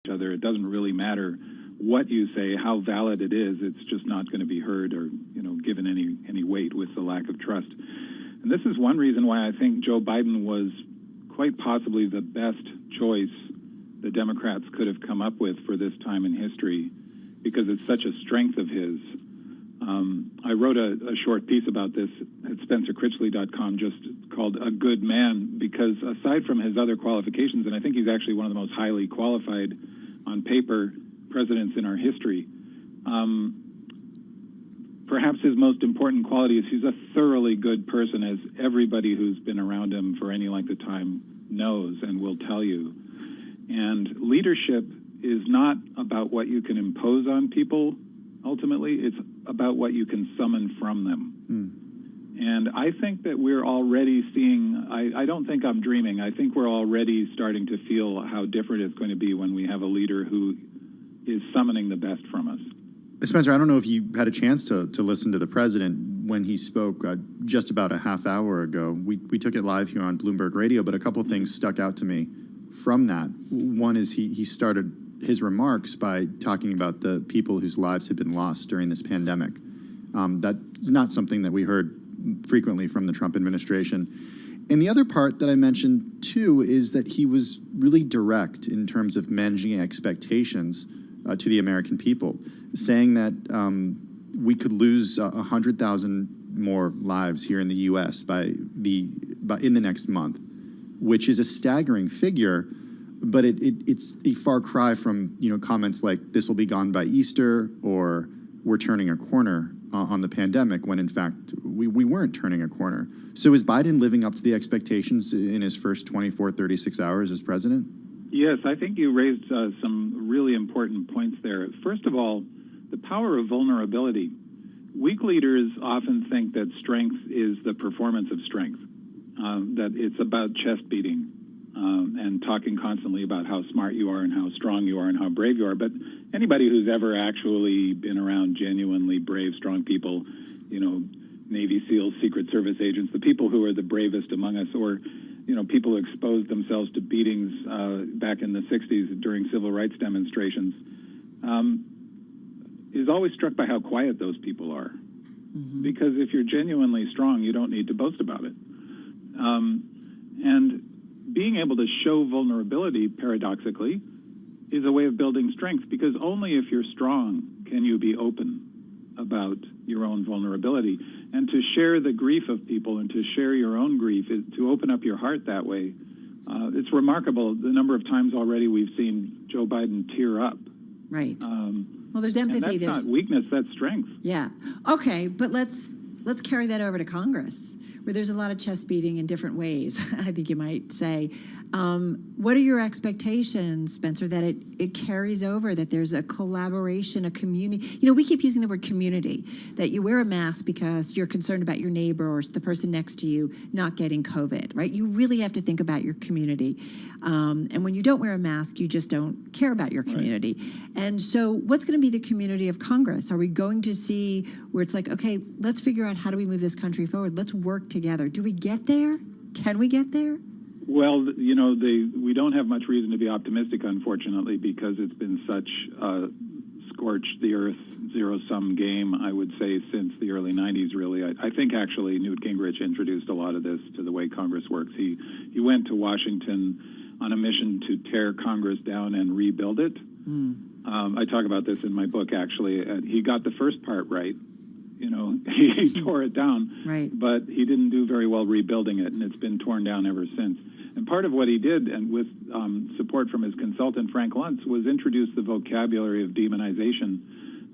each other. It doesn't really matter what you say, how valid it is. It's just not going to be heard or, given any weight with the lack of trust. And this is one reason why I think Joe Biden was quite possibly the best choice the Democrats could have come up with for this time in history, because it's such a strength of his. I wrote a short piece about this at spencercritchley.com just called A Good Man, because aside from his other qualifications, and I think he's actually one of the most highly qualified on paper presidents in our history, perhaps his most important quality is he's a thoroughly good person, as everybody who's been around him for any length of time knows and will tell you. And leadership is not about what you can impose on people. Ultimately, it's about what you can summon from them. And I think that we're already seeing, I don't think I'm dreaming, I think we're already starting to feel how different it's going to be when we have a leader who is summoning the best from us. Spencer, I don't know if you had a chance to listen to the president when he spoke just about a half hour ago. We took it live here on Bloomberg Radio, but a couple things stuck out to me from that. One is he started his remarks by talking about the people whose lives had been lost during this pandemic. That's not something that we heard frequently from the Trump administration. And the other part that I mentioned, too, is that he was really direct in terms of managing expectations to the American people, saying that we could lose 100,000 more lives here in the U.S. in the next month, which is a staggering figure. But it's a far cry from comments like this will be gone by Easter or we're turning a corner on the pandemic, when in fact we weren't turning a corner. So is Biden living up to the expectations in his first 24, 36 hours as president? Yes, I think you raised some really important points there. First of all, the power of vulnerability. Weak leaders often think that strength is the performance of strength, that it's about chest beating. And talking constantly about how smart you are and how strong you are and how brave you are. But anybody who's ever actually been around genuinely brave, strong people, Navy SEALs, Secret Service agents, the people who are the bravest among us, or, people who exposed themselves to beatings back in the 60s during civil rights demonstrations, is always struck by how quiet those people are. Mm-hmm. Because if you're genuinely strong, you don't need to boast about it. And being able to show vulnerability, paradoxically, is a way of building strength, because only if you're strong can you be open about your own vulnerability. And to share the grief of people and to share your own grief, to open up your heart that way, it's remarkable the number of times already we've seen Joe Biden tear up. Right. Well, there's empathy. And that's not weakness, that's strength. Yeah. Okay, but let's carry that over to Congress, where there's a lot of chest beating in different ways, I think you might say. What are your expectations, Spencer, that it carries over, that there's a collaboration, a community? We keep using the word community, that you wear a mask because you're concerned about your neighbor or the person next to you not getting COVID, right? You really have to think about your community. And when you don't wear a mask, you just don't care about your community. Right. And so what's going to be the community of Congress? Are we going to see where it's like, okay, let's figure out how do we move this country forward? Let's work together. Do we get there? Can we get there? Well, we don't have much reason to be optimistic, unfortunately, because it's been such a scorch-the-earth, zero-sum game, I would say, since the early 90s, really. I think, actually, Newt Gingrich introduced a lot of this to the way Congress works. He went to Washington on a mission to tear Congress down and rebuild it. I talk about this in my book, actually. He got the first part right. He tore it down, right, but he didn't do very well rebuilding it, and it's been torn down ever since. And part of what he did, and with support from his consultant, Frank Luntz, was introduce the vocabulary of demonization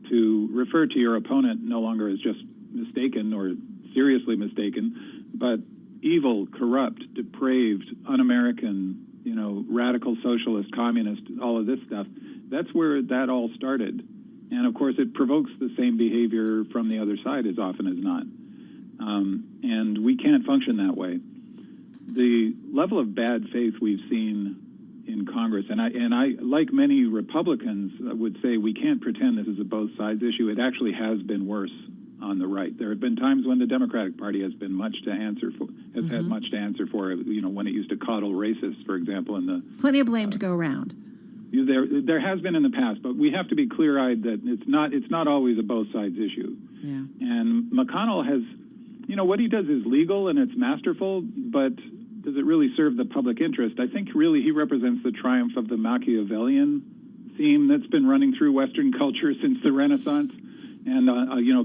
to refer to your opponent no longer as just mistaken or seriously mistaken, but evil, corrupt, depraved, un-American, radical socialist, communist, all of this stuff. That's where that all started. And, of course, it provokes the same behavior from the other side as often as not. And we can't function that way. The level of bad faith we've seen in Congress, and I, like many Republicans, would say we can't pretend this is a both sides issue. It actually has been worse on the right. There have been times when the Democratic Party has been much to answer for, has had much to answer for, when it used to coddle racists, for example. Plenty of blame to go around. There has been in the past, but we have to be clear-eyed that it's not always a both sides issue. Yeah. And McConnell has, what he does is legal and it's masterful, but does it really serve the public interest? I think really he represents the triumph of the Machiavellian theme that's been running through Western culture since the Renaissance. And,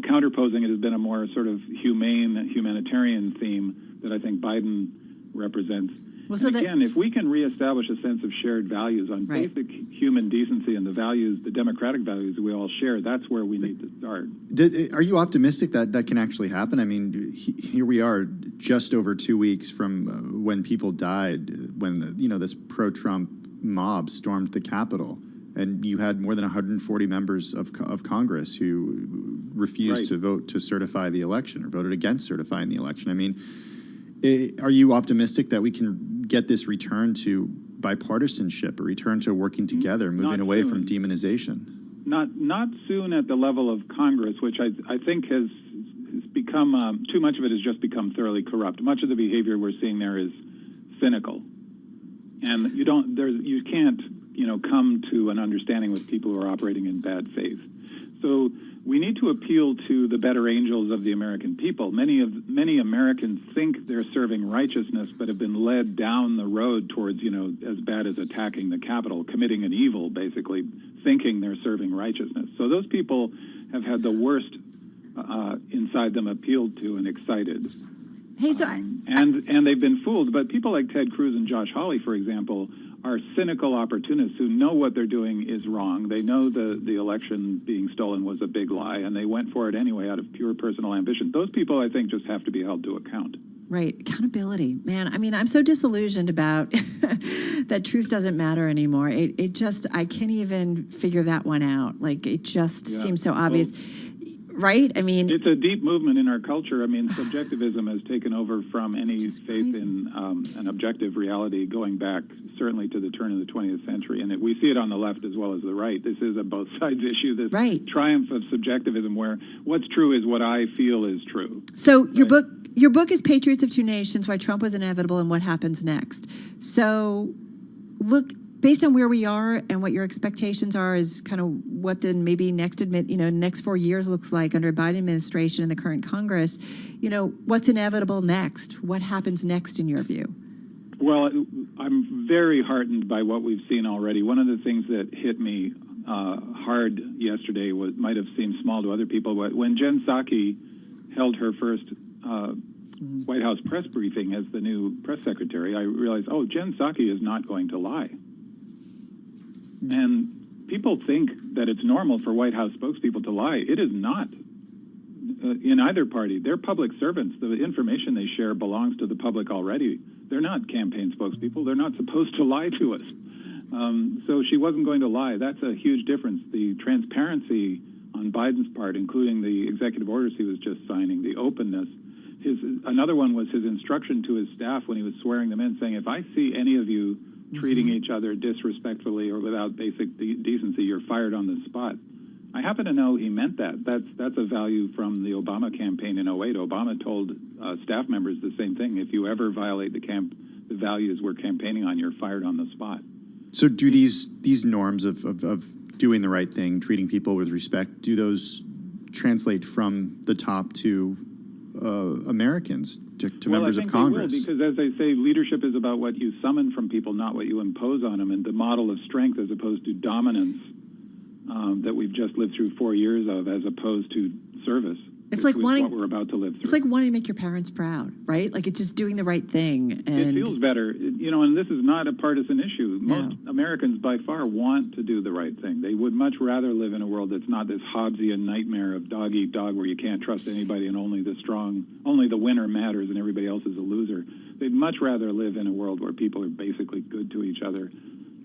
counterposing it has been a more sort of humanitarian theme that I think Biden represents. Well, so again, if we can reestablish a sense of shared values on basic human decency and the democratic values we all share, that's where we need to start. Are you optimistic that that can actually happen? I mean, here we are just over 2 weeks from when people died, when, this pro-Trump mob stormed the Capitol. And you had more than 140 members of Congress who refused to vote to certify the election or voted against certifying the election. I mean, are you optimistic that we can get this return to bipartisanship, a return to working together, moving away from demonization? Not soon at the level of Congress, which I think has become, too much of it has just become thoroughly corrupt. Much of the behavior we're seeing there is cynical. And you can't come to an understanding with people who are operating in bad faith. So we need to appeal to the better angels of the American people. Many Americans think they're serving righteousness, but have been led down the road towards, as bad as attacking the Capitol, committing an evil, basically, thinking they're serving righteousness. So those people have had the worst inside them appealed to and excited. Hey, so and they've been fooled. But people like Ted Cruz and Josh Hawley, for example, are cynical opportunists who know what they're doing is wrong. They know the election being stolen was a big lie, and they went for it anyway out of pure personal ambition. Those people, I think, just have to be held to account. Right. Accountability. Man, I mean, I'm so disillusioned about that truth doesn't matter anymore. It just, I can't even figure that one out. Like, it just seems so obvious. Right? I mean, it's a deep movement in our culture. I mean, subjectivism has taken over from any faith in an objective reality going back certainly to the turn of the 20th century. And we see it on the left as well as the right. This is a both sides issue, this triumph of subjectivism where what's true is what I feel is true. So your book is Patriots of Two Nations, Why Trump Was Inevitable and What Happens Next. So look, based on where we are and what your expectations are is kind of what the maybe next 4 years looks like under a Biden administration and the current Congress, what's inevitable next? What happens next in your view? Well, I'm very heartened by what we've seen already. One of the things that hit me hard yesterday might have seemed small to other people, but when Jen Psaki held her first White House press briefing as the new press secretary, I realized, Jen Psaki is not going to lie. And people think that it's normal for White House spokespeople to lie. It is not in either party. They're public servants. The information they share belongs to the public already. They're not campaign spokespeople. They're not supposed to lie to us. So she wasn't going to lie. That's a huge difference. The transparency on Biden's part, including the executive orders he was just signing, the openness. Another one was his instruction to his staff when he was swearing them in, saying, if I see any of you treating each other disrespectfully or without basic decency, you're fired on the spot. I happen to know he meant that. That's a value from the Obama campaign in 2008. Obama told staff members the same thing. If you ever violate the values we're campaigning on, you're fired on the spot. So do these norms of doing the right thing, treating people with respect, do those translate from the top to Americans, to members of Congress? They will, because as I say, leadership is about what you summon from people, not what you impose on them, and the model of strength as opposed to dominance that we've just lived through 4 years of, as opposed to service. It's like what we're about to live through. It's like wanting to make your parents proud, right? Like it's just doing the right thing. And it feels better, and this is not a partisan issue. Most Americans by far want to do the right thing. They would much rather live in a world that's not this Hobbesian nightmare of dog eat dog where you can't trust anybody and only the winner matters and everybody else is a loser. They'd much rather live in a world where people are basically good to each other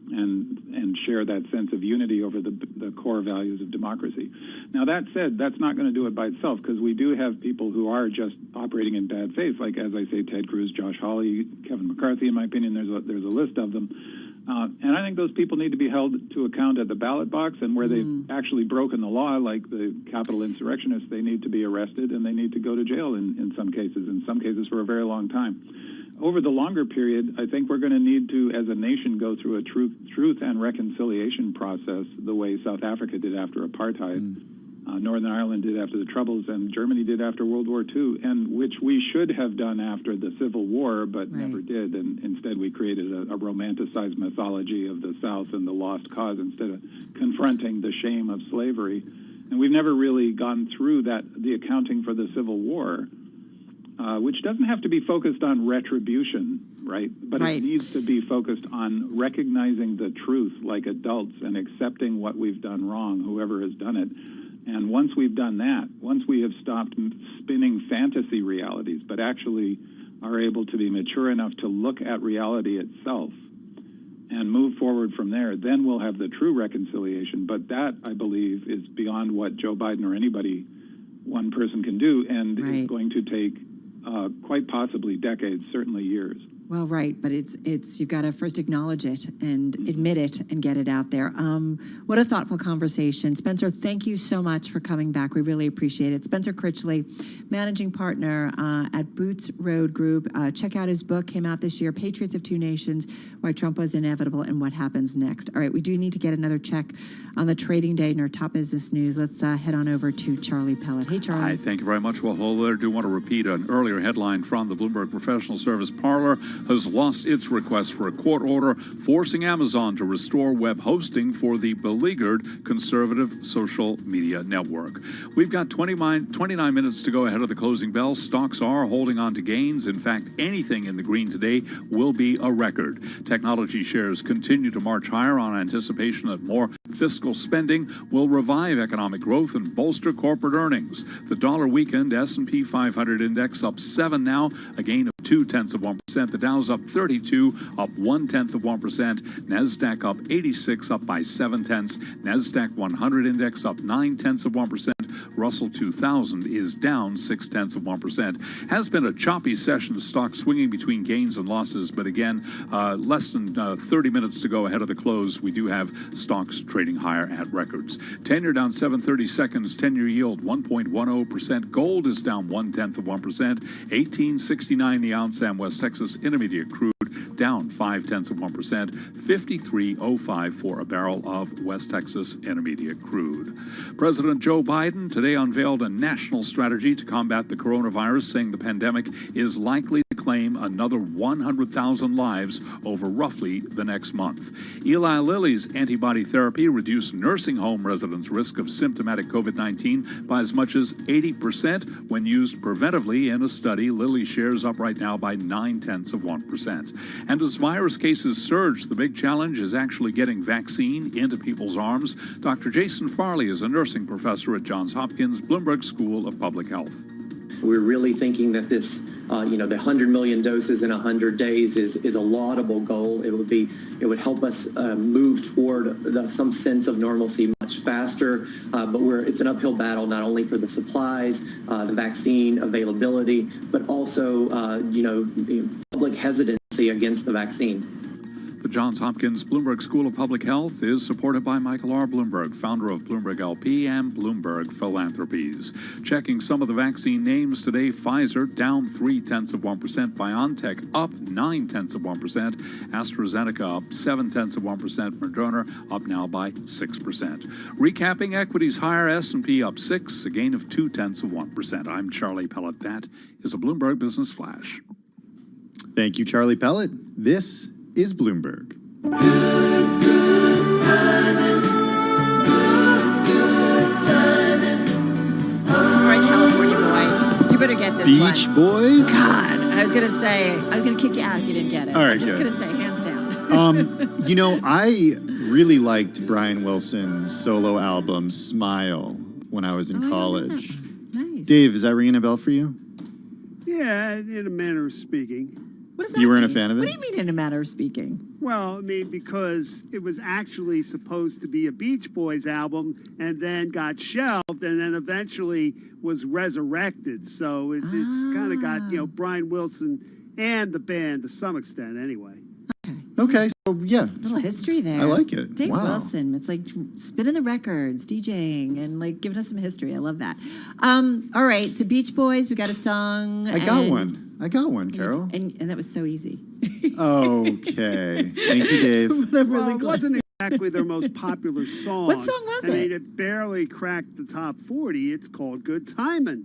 and share that sense of unity over the core values of democracy. Now, that said, that's not going to do it by itself, because we do have people who are just operating in bad faith, like, as I say, Ted Cruz, Josh Hawley, Kevin McCarthy, in my opinion. There's a list of them. And I think those people need to be held to account at the ballot box, and where they've actually broken the law, like the Capitol insurrectionists, they need to be arrested and they need to go to jail in some cases for a very long time. over the longer period, I think we're going to need to, as a nation, go through a truth and reconciliation process the way South Africa did after apartheid, Northern Ireland did after the Troubles, and Germany did after World War II, and which we should have done after the Civil War, but never did. And instead, we created a romanticized mythology of the South and the lost cause instead of confronting the shame of slavery. And we've never really gone through the accounting for the Civil War, which doesn't have to be focused on retribution, right? But it needs to be focused on recognizing the truth like adults and accepting what we've done wrong, whoever has done it. And once we've done that, once we have stopped spinning fantasy realities, but actually are able to be mature enough to look at reality itself and move forward from there, then we'll have the true reconciliation. But that, I believe, is beyond what Joe Biden or anybody, one person can do, and is going to take quite possibly decades, certainly years. Well, right, but it's you've got to first acknowledge it and admit it and get it out there. What a thoughtful conversation. Spencer, thank you so much for coming back. We really appreciate it. Spencer Critchley, managing partner at Boots Road Group. Check out his book, came out this year, Patriots of Two Nations, Why Trump Was Inevitable and What Happens Next. All right, we do need to get another check on the trading day in our top business news. Let's head on over to Charlie Pellet. Hey, Charlie. Hi, thank you very much. Well, hello there. I do want to repeat an earlier headline from the Bloomberg Professional Service Parlor. Has lost its request for a court order forcing Amazon to restore web hosting for the beleaguered conservative social media network. We've got 29 minutes to go ahead of the closing bell. Stocks are holding on to gains. In fact, anything in the green today will be a record. Technology shares continue to march higher on anticipation that more fiscal spending will revive economic growth and bolster corporate earnings. The dollar weakened. S&P 500 index up 7 now, a gain of 0.2%. The Dow's up 32, up 0.1%. NASDAQ up 86, up by 0.7. NASDAQ 100 index up 0.9%. Russell 2000 is down 0.6%. Has been a choppy session, stock swinging between gains and losses, but again, less than 30 minutes to go ahead of the close. We do have stocks trading higher at records. 10-year down 7/30 seconds, 10-year yield 1.10%. Gold is down 0.1%. 18.69 the ounce, and West Texas Intermediate crude down 0.5%. 53.05 for a barrel of West Texas Intermediate crude. President Joe Biden today unveiled a national strategy to combat the coronavirus, saying the pandemic is likely to claim another 100,000 lives over roughly the next month. Eli Lilly's antibody therapy reduced nursing home residents' risk of symptomatic COVID-19 by as much as 80% when used preventively in a study. Lilly shares up right now by 0.9%. And as virus cases surge, the big challenge is actually getting vaccine into people's arms. Dr. Jason Farley is a nursing professor at Johns Hopkins Bloomberg School of Public Health. We're really thinking that this, the 100 million doses in 100 days is a laudable goal. It would help us move toward some sense of normalcy much faster. But it's an uphill battle, not only for the supplies, the vaccine availability, but also, public hesitancy against the vaccine. The Johns Hopkins Bloomberg School of Public Health is supported by Michael R. Bloomberg, founder of Bloomberg LP and Bloomberg Philanthropies. Checking some of the vaccine names today, Pfizer down 0.3%, BioNTech up 0.9%, AstraZeneca up 0.7%, Moderna up now by 6%. Recapping equities higher, S&P up 6, a gain of 0.2%. I'm Charlie Pellet. That is a Bloomberg Business Flash. Thank you, Charlie Pellet. This is Bloomberg. All right, California boy, you better get this Beach one. Boys? God, I was gonna kick you out if you didn't get it. All right, I'm just good. gonna say, hands down. I really liked Brian Wilson's solo album, Smile, when I was in college. Nice. Dave, is that ringing a bell for you? Yeah, in a manner of speaking. What does that You weren't a mean? fan of it? What do you mean in a matter of speaking? Well, I mean, because it was actually supposed to be a Beach Boys album and then got shelved and then eventually was resurrected. So it's kind of got, Brian Wilson and the band to some extent anyway. Okay, so yeah. A little history there. I like it. Dave Wow. Wilson. It's like spinning the records, DJing, and giving us some history. I love that. All right, so Beach Boys, we got a song. I got one. I got one, Carol. And that was so easy. Okay. Thank you, Dave. But I'm Well, really it glad. wasn't exactly their most popular song. What song was I mean, it? it barely cracked the top 40. It's called Good Timin'.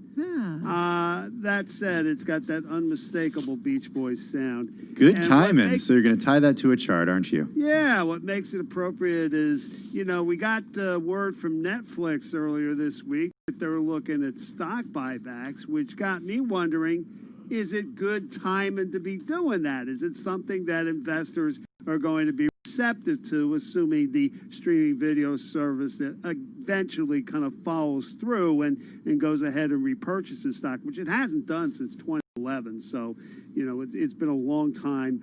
That said, it's got that unmistakable Beach Boys sound. Good And what timing. makes- So you're going to tie that to a chart, aren't you? Yeah, what makes it appropriate is, we got word from Netflix earlier this week that they were looking at stock buybacks, which got me wondering, is it good timing to be doing that? Is it something that investors are going to be receptive to, assuming the streaming video service that eventually kind of follows through and goes ahead and repurchases stock, which it hasn't done since 2011. So, it's been a long time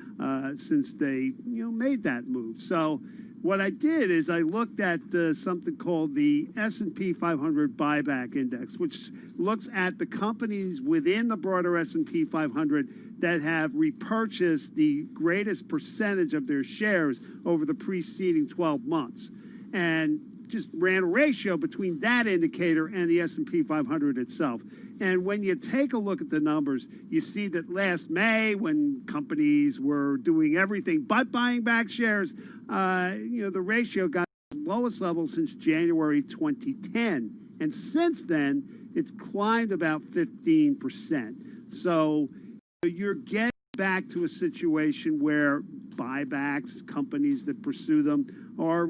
since they, made that move. So what I did is I looked at something called the S&P 500 Buyback Index, which looks at the companies within the broader S&P 500 that have repurchased the greatest percentage of their shares over the preceding 12 months. And just ran a ratio between that indicator and the S&P 500 itself. And when you take a look at the numbers, you see that last May, when companies were doing everything but buying back shares, the ratio got to its lowest level since January 2010. And since then, it's climbed about 15%. So you're getting back to a situation where buybacks, companies that pursue them, are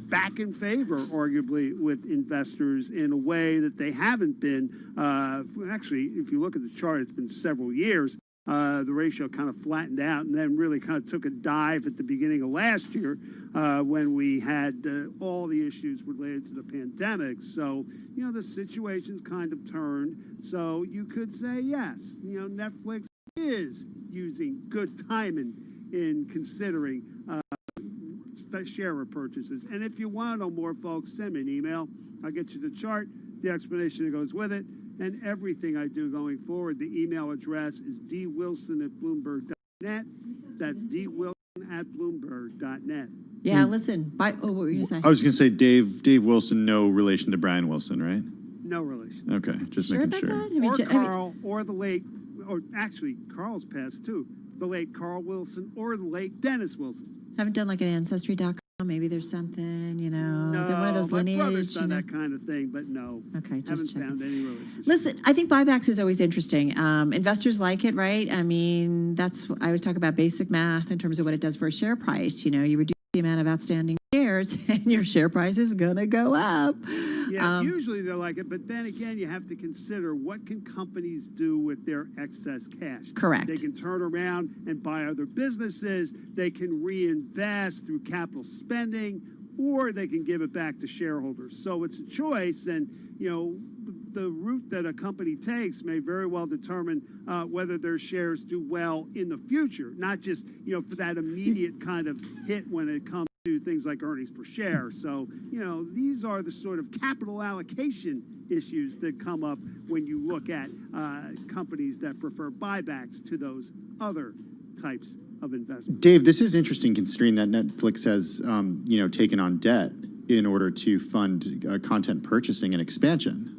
back in favor, arguably, with investors in a way that they haven't been. Actually, if you look at the chart, it's been several years. The ratio kind of flattened out and then really kind of took a dive at the beginning of last year when we had all the issues related to the pandemic. So, the situation's kind of turned. So you could say, yes, Netflix is using good timing in considering share repurchases. And if you want to know more, folks, send me an email. I'll get you the chart, the explanation that goes with it, and everything I do going forward. The email address is dwilson@bloomberg.net. That's dwilson@bloomberg.net. Yeah, listen. What were you going to say? I was going to say Dave Wilson, no relation to Brian Wilson, right? No relation. Okay, just Sure making about sure. that? Or Carl, or the late, or actually, Carl's passed too. The late Carl Wilson or the late Dennis Wilson. Haven't done like an Ancestry.com. Maybe there's something, No, is it one of those my lineage? brother's done that kind of thing, but no. Okay, just haven't checking. found any relationship. Listen, I think buybacks is always interesting. Investors like it, right? I mean, I always talk about basic math in terms of what it does for a share price. You reduce the amount of outstanding shares and your share price is going to go up. Yeah, usually they like it, but then again, you have to consider what can companies do with their excess cash. Correct. They can turn around and buy other businesses. They can reinvest through capital spending, or they can give it back to shareholders. So it's a choice, and the route that a company takes may very well determine whether their shares do well in the future, not just for that immediate kind of hit when it comes to things like earnings per share. So, these are the sort of capital allocation issues that come up when you look at companies that prefer buybacks to those other types of investments. Dave, this is interesting considering that Netflix has, taken on debt in order to fund content purchasing and expansion.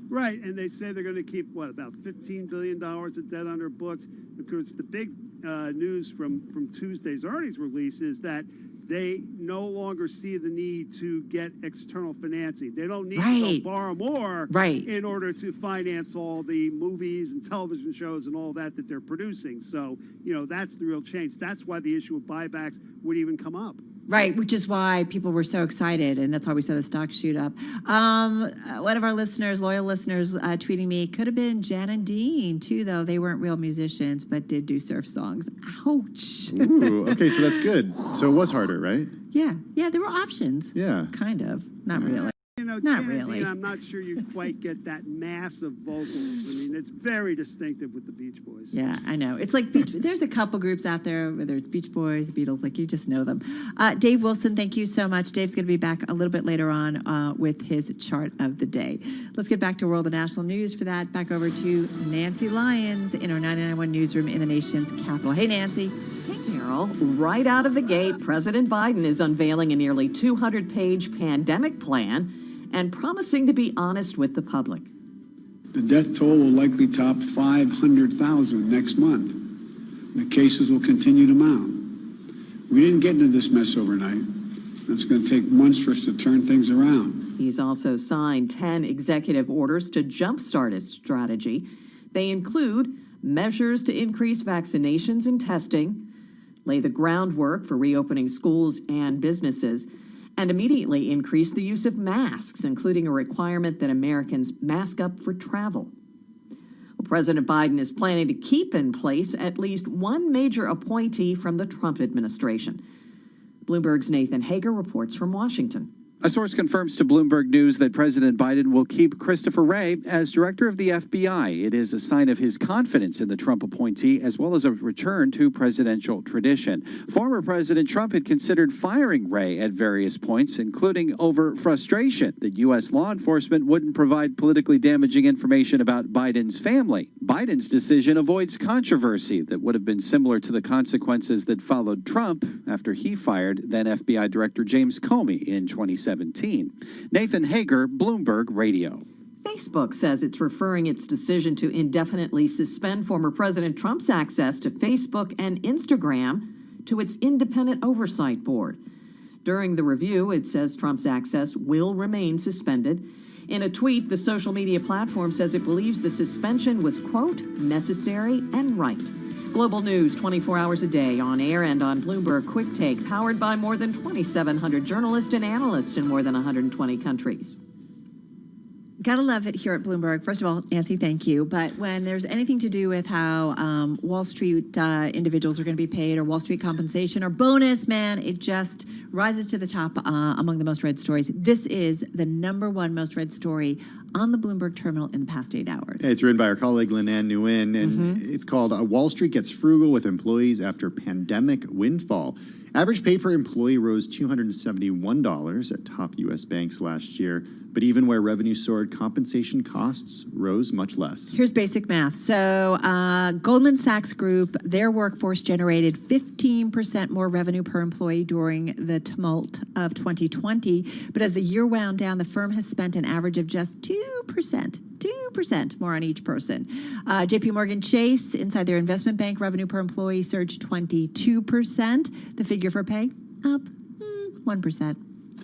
Right, and they say they're going to keep, about $15 billion of debt on their books. Of course, the big news from Tuesday's earnings release is that they no longer see the need to get external financing. They don't need to go borrow more in order to finance all the movies and television shows and all that they're producing. So, that's the real change. That's why the issue of buybacks would even come up. Right, which is why people were so excited, and that's why we saw the stock shoot up. One of our listeners, loyal listeners, tweeting me, could have been Jan and Dean, too, though. They weren't real musicians, but did do surf songs. Ouch. Ooh, okay, so that's good. So it was harder, right? Yeah, there were options. Yeah. Kind of. Not really. Not Jan and really. Dean, I'm not sure you quite get that massive vocals. I mean, it's very distinctive with the Beach Boys. Yeah, I know. It's like there's a couple groups out there, whether it's Beach Boys, Beatles, like you just know them. Dave Wilson, thank you so much. Dave's going to be back a little bit later on with his chart of the day. Let's get back to world and national news. For that, back over to Nancy Lyons in our 99.1 newsroom in the nation's capital. Hey, Nancy. Hey, Carol. Right out of the gate, President Biden is unveiling a nearly 200-page pandemic plan and promising to be honest with the public. The death toll will likely top 500,000 next month. The cases will continue to mount. We didn't get into this mess overnight. It's going to take months for us to turn things around. He's also signed 10 executive orders to jumpstart his strategy. They include measures to increase vaccinations and testing, lay the groundwork for reopening schools and businesses, and immediately increase the use of masks, including a requirement that Americans mask up for travel. Well, President Biden is planning to keep in place at least one major appointee from the Trump administration. Bloomberg's Nathan Hager reports from Washington. A source confirms to Bloomberg News that President Biden will keep Christopher Wray as director of the FBI. It is a sign of his confidence in the Trump appointee, as well as a return to presidential tradition. Former President Trump had considered firing Wray at various points, including over frustration that U.S. law enforcement wouldn't provide politically damaging information about Biden's family. Biden's decision avoids controversy that would have been similar to the consequences that followed Trump after he fired then FBI Director James Comey in 2017. Nathan Hager, Bloomberg Radio. Facebook says it's referring its decision to indefinitely suspend former President Trump's access to Facebook and Instagram to its independent oversight board. During the review, it says Trump's access will remain suspended. In a tweet, the social media platform says it believes the suspension was, quote, necessary and right. Global news 24 hours a day on air and on Bloomberg Quick Take, powered by more than 2,700 journalists and analysts in more than 120 countries. Gotta love it here at Bloomberg. First of all, Nancy, thank you. But when there's anything to do with how Wall Street individuals are going to be paid, or Wall Street compensation or bonus, man, it just rises to the top among the most read stories. This is the #1 most read story on the Bloomberg terminal in the past 8 hours. It's written by our colleague Linan Nguyen, and it's called Wall Street Gets Frugal with Employees After Pandemic Windfall. Average pay per employee rose $271 at top U.S. banks last year, but even where revenue soared, compensation costs rose much less. Here's basic math. So Goldman Sachs Group, their workforce generated 15% more revenue per employee during the tumult of 2020. But as the year wound down, the firm has spent an average of just 2% more on each person. JP Morgan Chase, inside their investment bank, revenue per employee surged 22%. The figure for pay, up 1%.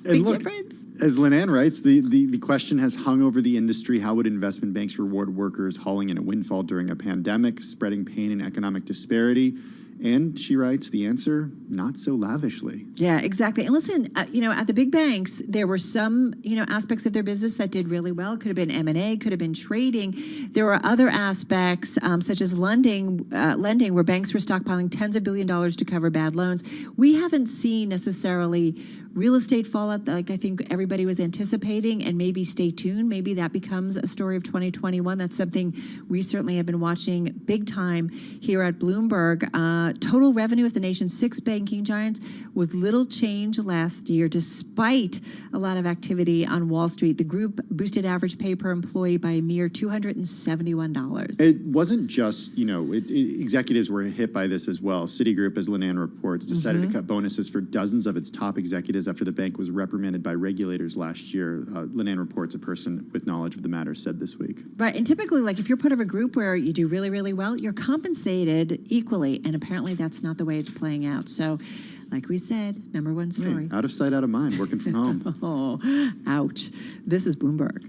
Big difference. As Linan writes, the question has hung over the industry: how would investment banks reward workers hauling in a windfall during a pandemic, spreading pain and economic disparity? And she writes, the answer, not so lavishly. Yeah, exactly. And listen, at the big banks, there were some, aspects of their business that did really well. Could have been M&A, could have been trading. There were other aspects, such as lending, where banks were stockpiling tens of billions of dollars to cover bad loans. We haven't seen necessarily real estate fallout like I think everybody was anticipating, and maybe stay tuned. Maybe that becomes a story of 2021. That's something we certainly have been watching big time here at Bloomberg. Total revenue of the nation's 6 banking giants was little change last year, despite a lot of activity on Wall Street. The group boosted average pay per employee by a mere $271. It wasn't just, executives were hit by this as well. Citigroup, as Linan reports, decided to cut bonuses for dozens of its top executives after the bank was reprimanded by regulators last year. Linan reports a person with knowledge of the matter said this week. Right, and typically, like if you're part of a group where you do really, really well, you're compensated equally, and apparently that's not the way it's playing out. So, like we said, #1 story. Hey, out of sight, out of mind, working from home. Oh, ouch. This is Bloomberg.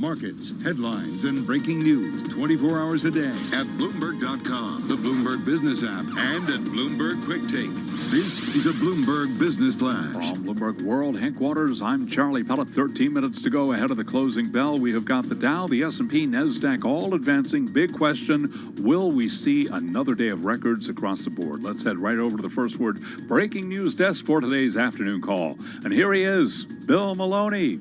markets, headlines, and breaking news 24 hours a day at Bloomberg.com, the Bloomberg Business app, and at Bloomberg Quick Take. This is a Bloomberg Business Flash. From Bloomberg World Headquarters, I'm Charlie Pellet. 13 minutes to go ahead of the closing bell. We have got the Dow, the S&P, NASDAQ all advancing. Big question, will we see another day of records across the board? Let's head right over to the First Word breaking news desk for today's afternoon call. And here he is, Bill Maloney.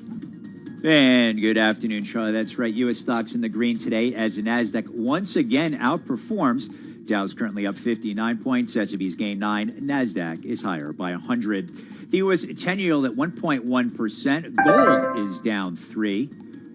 And good afternoon, Charlie. That's right. U.S. stocks in the green today as the NASDAQ once again outperforms. Dow's currently up 59 points. S&P's gained 9. NASDAQ is higher by 100. The U.S. 10 yield at 1.1%. Gold is down 3.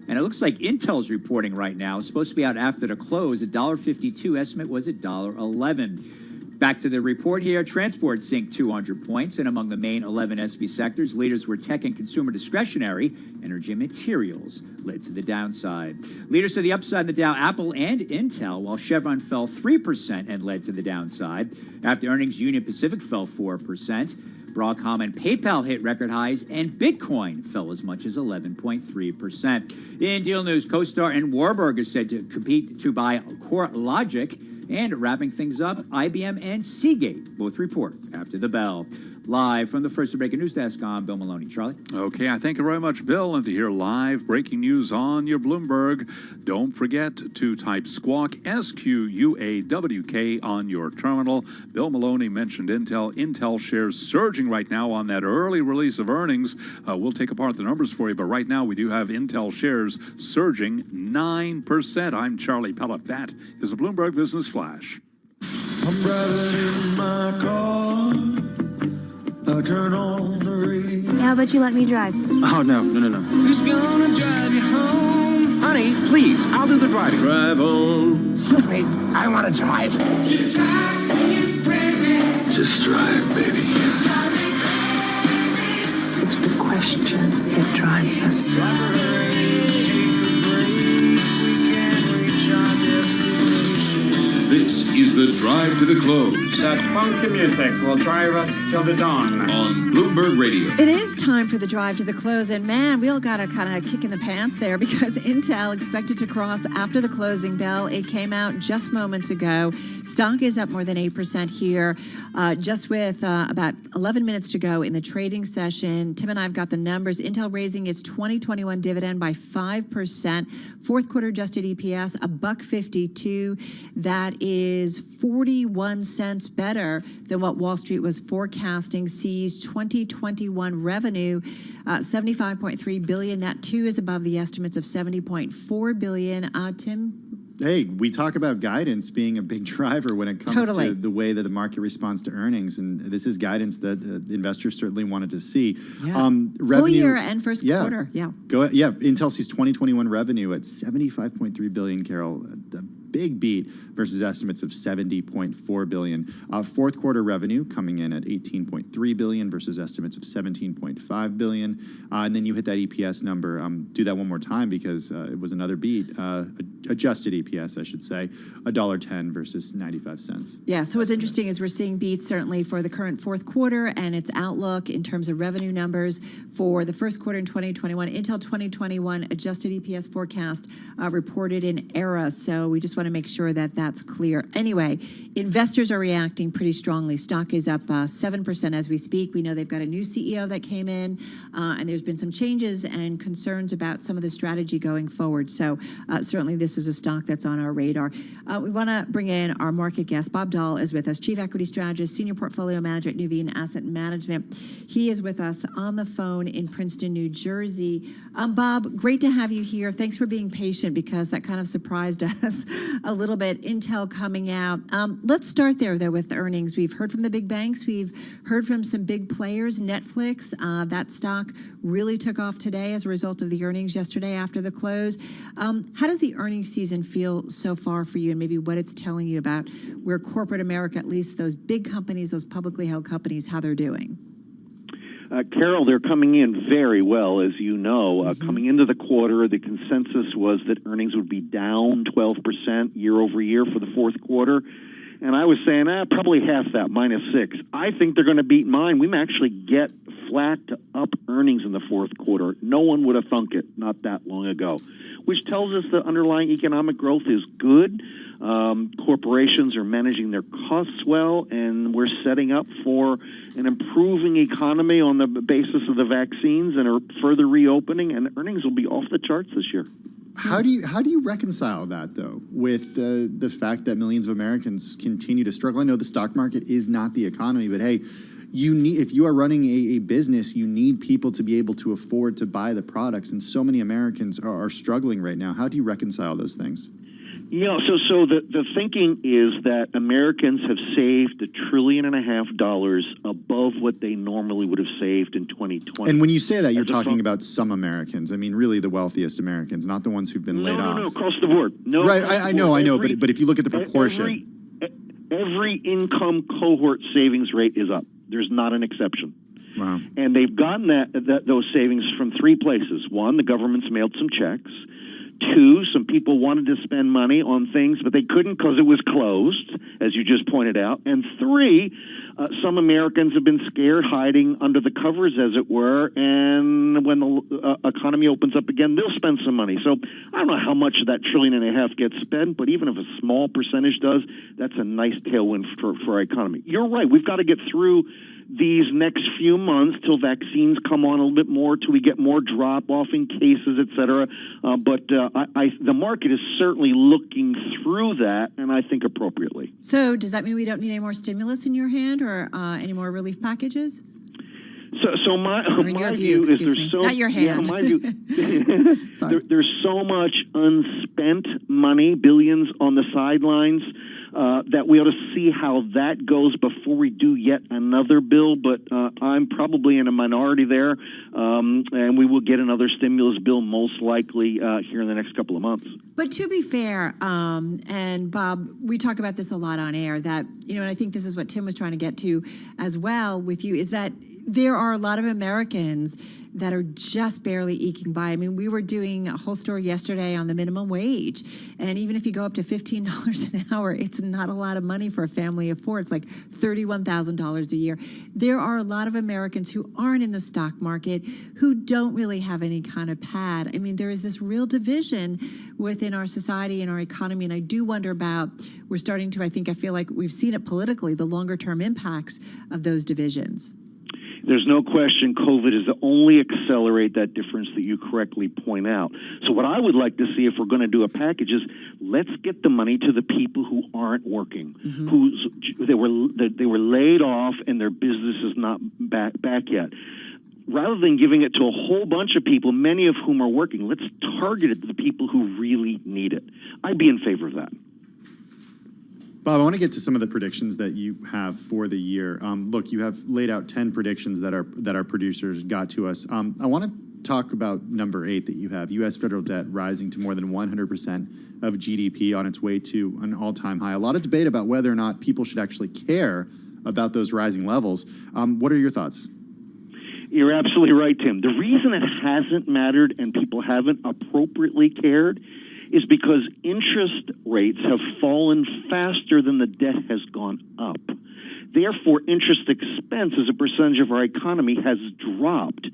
And it looks like Intel's reporting right now. It's supposed to be out after the close. $1.52. Estimate was $1.11. Back to the report here. Transport synced 200 points, and among the main 11 SB sectors, leaders were tech and consumer discretionary. Energy and materials led to the downside. Leaders to the upside, the Dow, Apple, and Intel, while Chevron fell 3% and led to the downside. After earnings, Union Pacific fell 4%. Broadcom and PayPal hit record highs, and Bitcoin fell as much as 11.3%. In deal news, CoStar and Warburg are said to compete to buy CoreLogic. And wrapping things up, IBM and Seagate both report after the bell. Live from the First Breaking News Desk, I'm Bill Maloney. Charlie? Okay, I thank you very much, Bill. And to hear live breaking news on your Bloomberg, don't forget to type Squawk, S-Q-U-A-W-K, on your terminal. Bill Maloney mentioned Intel. Intel shares surging right now on that early release of earnings. We'll take apart the numbers for you, but right now we do have Intel shares surging 9%. I'm Charlie Pellet. That is a Bloomberg Business Flash. I'm driving in my car. I turn on the radio. How about you let me drive? Oh, no. Who's gonna drive you home? Honey, please, I'll do the driving. Drive on. Excuse me, I want to drive. Just drive, baby. It's the question that drives us. This is the Drive to the Close. That funky music will drive us till the dawn. On Bloomberg Radio. It is time for the drive to the close, and man, we all got a kind of kick in the pants there because Intel expected to cross after the closing bell. It came out just moments ago. Stock is up more than 8% here, just with about 11 minutes to go in the trading session. Tim and I have got the numbers. Intel raising its 2021 dividend by 5%. Fourth quarter adjusted EPS, $1.52. That is 41 cents better than what Wall Street was forecasting. Sees 2021 revenue, $75.3 billion. That too is above the estimates of $70.4 billion. Tim? Hey, we talk about guidance being a big driver when it comes to the way that the market responds to earnings, and this is guidance that investors certainly wanted to see. Yeah. Revenue, full year and first quarter. Yeah. Intel sees 2021 revenue at $75.3 billion, Carol. A big beat versus estimates of $70.4 billion. Fourth quarter revenue coming in at $18.3 billion versus estimates of $17.5 billion. And then you hit that EPS number. Do that one more time because it was another beat. Adjusted EPS, I should say, $1.10 versus 95 cents. Yeah, so what's interesting is we're seeing beats certainly for the current fourth quarter and its outlook in terms of revenue numbers for the first quarter in 2021. Intel 2021 adjusted EPS forecast reported in error, so we just want to make sure that that's clear. Anyway, investors are reacting pretty strongly. Stock is up 7% as we speak. We know they've got a new CEO that came in, and there's been some changes and concerns about some of the strategy going forward. So certainly this is a stock that's on our radar. We want to bring in our market guest. Bob Dahl is with us, Chief Equity Strategist, Senior Portfolio Manager at Nuveen Asset Management. He is with us on the phone in Princeton, New Jersey. Bob, great to have you here. Thanks for being patient because that kind of surprised us a little bit. Intel coming out. Let's start there, though, with the earnings. We've heard from the big banks. We've heard from some big players. Netflix, that stock really took off today as a result of the earnings yesterday after the close. How does the earnings season feel so far for you, and maybe what it's telling you about where corporate America, at least those big companies, those publicly held companies, how they're doing? Carol, they're coming in very well, as you know. Coming into the quarter, the consensus was that earnings would be down 12% year over year for the fourth quarter. and I was saying, probably half that, -6. I think they're going to beat mine. We may actually get flat to up earnings in the fourth quarter. No one would have thunk it not that long ago, which tells us the underlying economic growth is good. Corporations are managing their costs well, and we're setting up for an improving economy on the basis of the vaccines and a further reopening, and earnings will be off the charts this year. How do you reconcile that, though, with the fact that millions of Americans continue to struggle? I know the stock market is not the economy, but hey, if you are running a business, you need people to be able to afford to buy the products, and so many Americans are struggling right now. How do you reconcile those things? Yeah, so the thinking is that Americans have saved $1.5 trillion above what they normally would have saved in 2020. And when you say that, you're talking about some Americans. I mean, really the wealthiest Americans, not the ones who've been laid off. No, across the board. No, right, I know, but if you look at the proportion. Every income cohort savings rate is up. There's not an exception. Wow. And they've gotten those savings from three places. One, the government's mailed some checks. Two, some people wanted to spend money on things, but they couldn't because it was closed, as you just pointed out. And three, some Americans have been scared, hiding under the covers, as it were, and when the economy opens up again, they'll spend some money. So I don't know how much of that $1.5 trillion gets spent, but even if a small percentage does, that's a nice tailwind for our economy. You're right. We've got to get through these next few months till vaccines come on a little bit more, till we get more drop-off in cases, et cetera. But the market is certainly looking through that, and I think appropriately. So does that mean we don't need any more stimulus in your hand or any more relief packages? So my view is there's so not your hand. Yeah, my view, there's so much unspent money, billions on the sidelines, that we ought to see how that goes before we do yet another bill. But I'm probably in a minority there, and we will get another stimulus bill most likely here in the next couple of months. But to be fair, and Bob, we talk about this a lot on air, that, and I think this is what Tim was trying to get to as well with you, is that there are a lot of Americans that are just barely eking by. I mean, we were doing a whole story yesterday on the minimum wage, and even if you go up to $15 an hour, it's not a lot of money for a family of four. It's like $31,000 a year. There are a lot of Americans who aren't in the stock market, who don't really have any kind of pad. I mean, there is this real division within our society and our economy, and I do wonder about, we're starting to, I feel like we've seen it politically, the longer term impacts of those divisions. There's no question COVID is to only accelerate that difference that you correctly point out. So what I would like to see, if we're going to do a package, is let's get the money to the people who aren't working, they were laid off and their business is not back yet. Rather than giving it to a whole bunch of people, many of whom are working, let's target it to the people who really need it. I'd be in favor of that. Bob, I want to get to some of the predictions that you have for the year. Look, you have laid out 10 predictions that our producers got to us. I want to talk about number 8 that you have, U.S. federal debt rising to more than 100% of GDP, on its way to an all-time high. A lot of debate about whether or not people should actually care about those rising levels. What are your thoughts? You're absolutely right, Tim. The reason it hasn't mattered and people haven't appropriately cared is because interest rates have fallen faster than the debt has gone up. Therefore, interest expense as a percentage of our economy has dropped.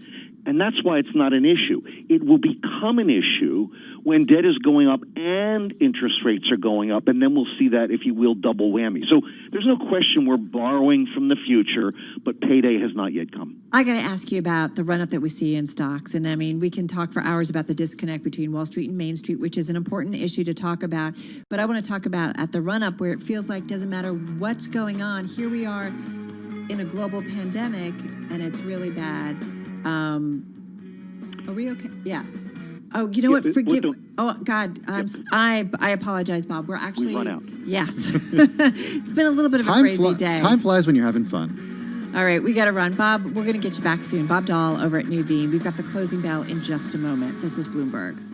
And that's why it's not an issue. It will become an issue when debt is going up and interest rates are going up, and then we'll see that, if you will, double whammy. So there's no question we're borrowing from the future, but payday has not yet come. I got to ask you about the run-up that we see in stocks. And I mean, we can talk for hours about the disconnect between Wall Street and Main Street, which is an important issue to talk about. But I want to talk about at the run-up, where it feels like doesn't matter what's going on. Here we are in a global pandemic, and it's really bad. Are we okay? Yeah. Oh, you know what? Forgive. Oh God, I apologize, Bob. We're actually. We run out. Yes. It's been a little bit of a crazy day. Time flies when you're having fun. All right, we got to run. Bob, we're going to get you back soon. Bob Dahl over at Nuveen. We've got the closing bell in just a moment. This is Bloomberg.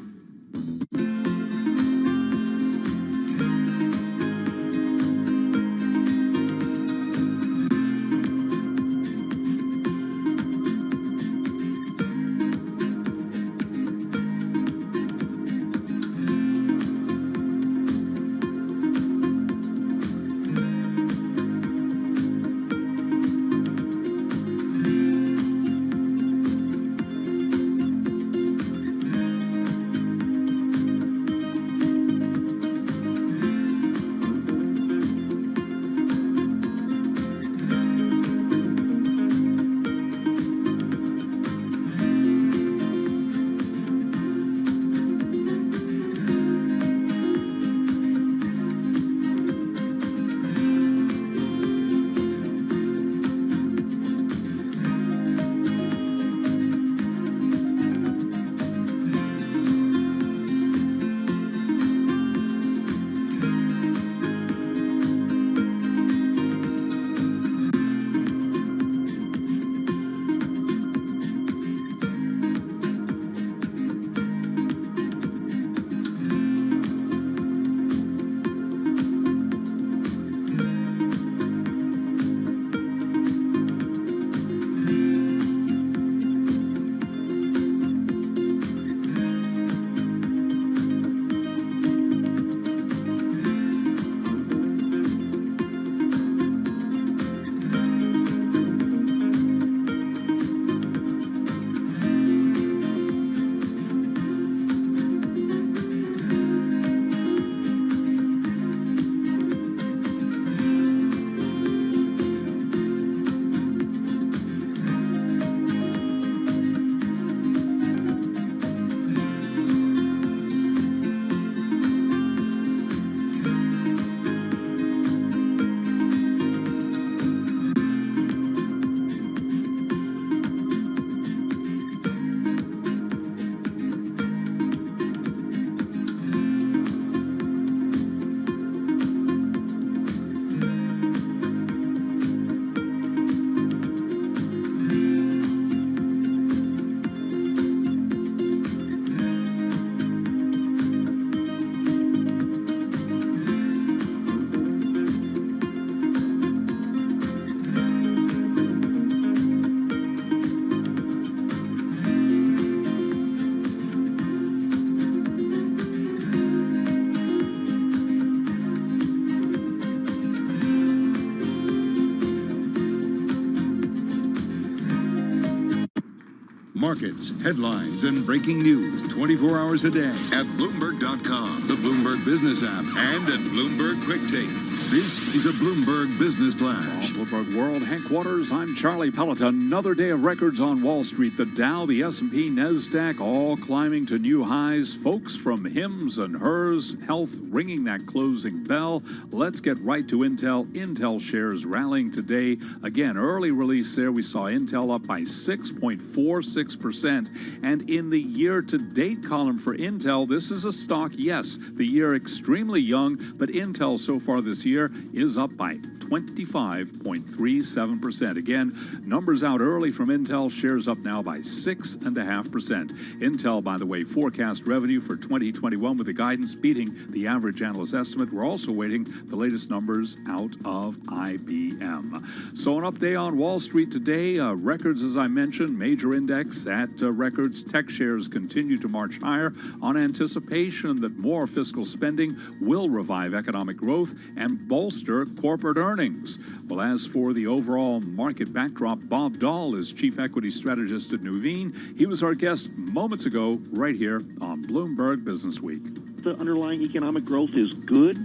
Markets, headlines, and breaking news 24 hours a day at Bloomberg.com, the Bloomberg Business app, and at Bloomberg Quick Take. This is a Bloomberg Business Flash. From Bloomberg World headquarters, I'm Charlie Pellet. Another day of records on Wall Street. The Dow, the S&P, NASDAQ, all climbing to new highs. Folks from Hims and Hers Health ringing that closing bell. Let's get right to Intel. Intel shares rallying today. Again, early release there. We saw Intel up by 6.46%. And in the year-to-date column for Intel, this is a stock, yes, the year extremely young, but Intel so far this year is up by 25.37%. Again, numbers out early from Intel, shares up now by 6.5%. Intel, by the way, forecast revenue for 2021 with the guidance beating the average analyst estimate. We're also waiting the latest numbers out of IBM. So an update on Wall Street today. Records, as I mentioned, major index at records. Tech shares continue to march higher on anticipation that more fiscal spending will revive economic growth and bolster corporate earnings. Well, as for the overall market backdrop, Bob Dahl is chief equity strategist at Nuveen. He was our guest moments ago right here on Bloomberg Business Week. The underlying economic growth is good.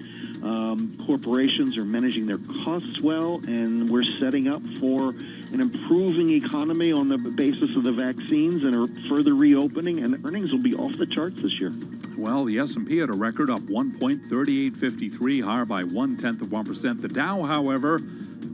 Corporations are managing their costs well, and we're setting up for an improving economy on the basis of the vaccines and a further reopening, and earnings will be off the charts this year. Well, the S&P at a record up 1.3853, higher by 0.1%. The Dow, however,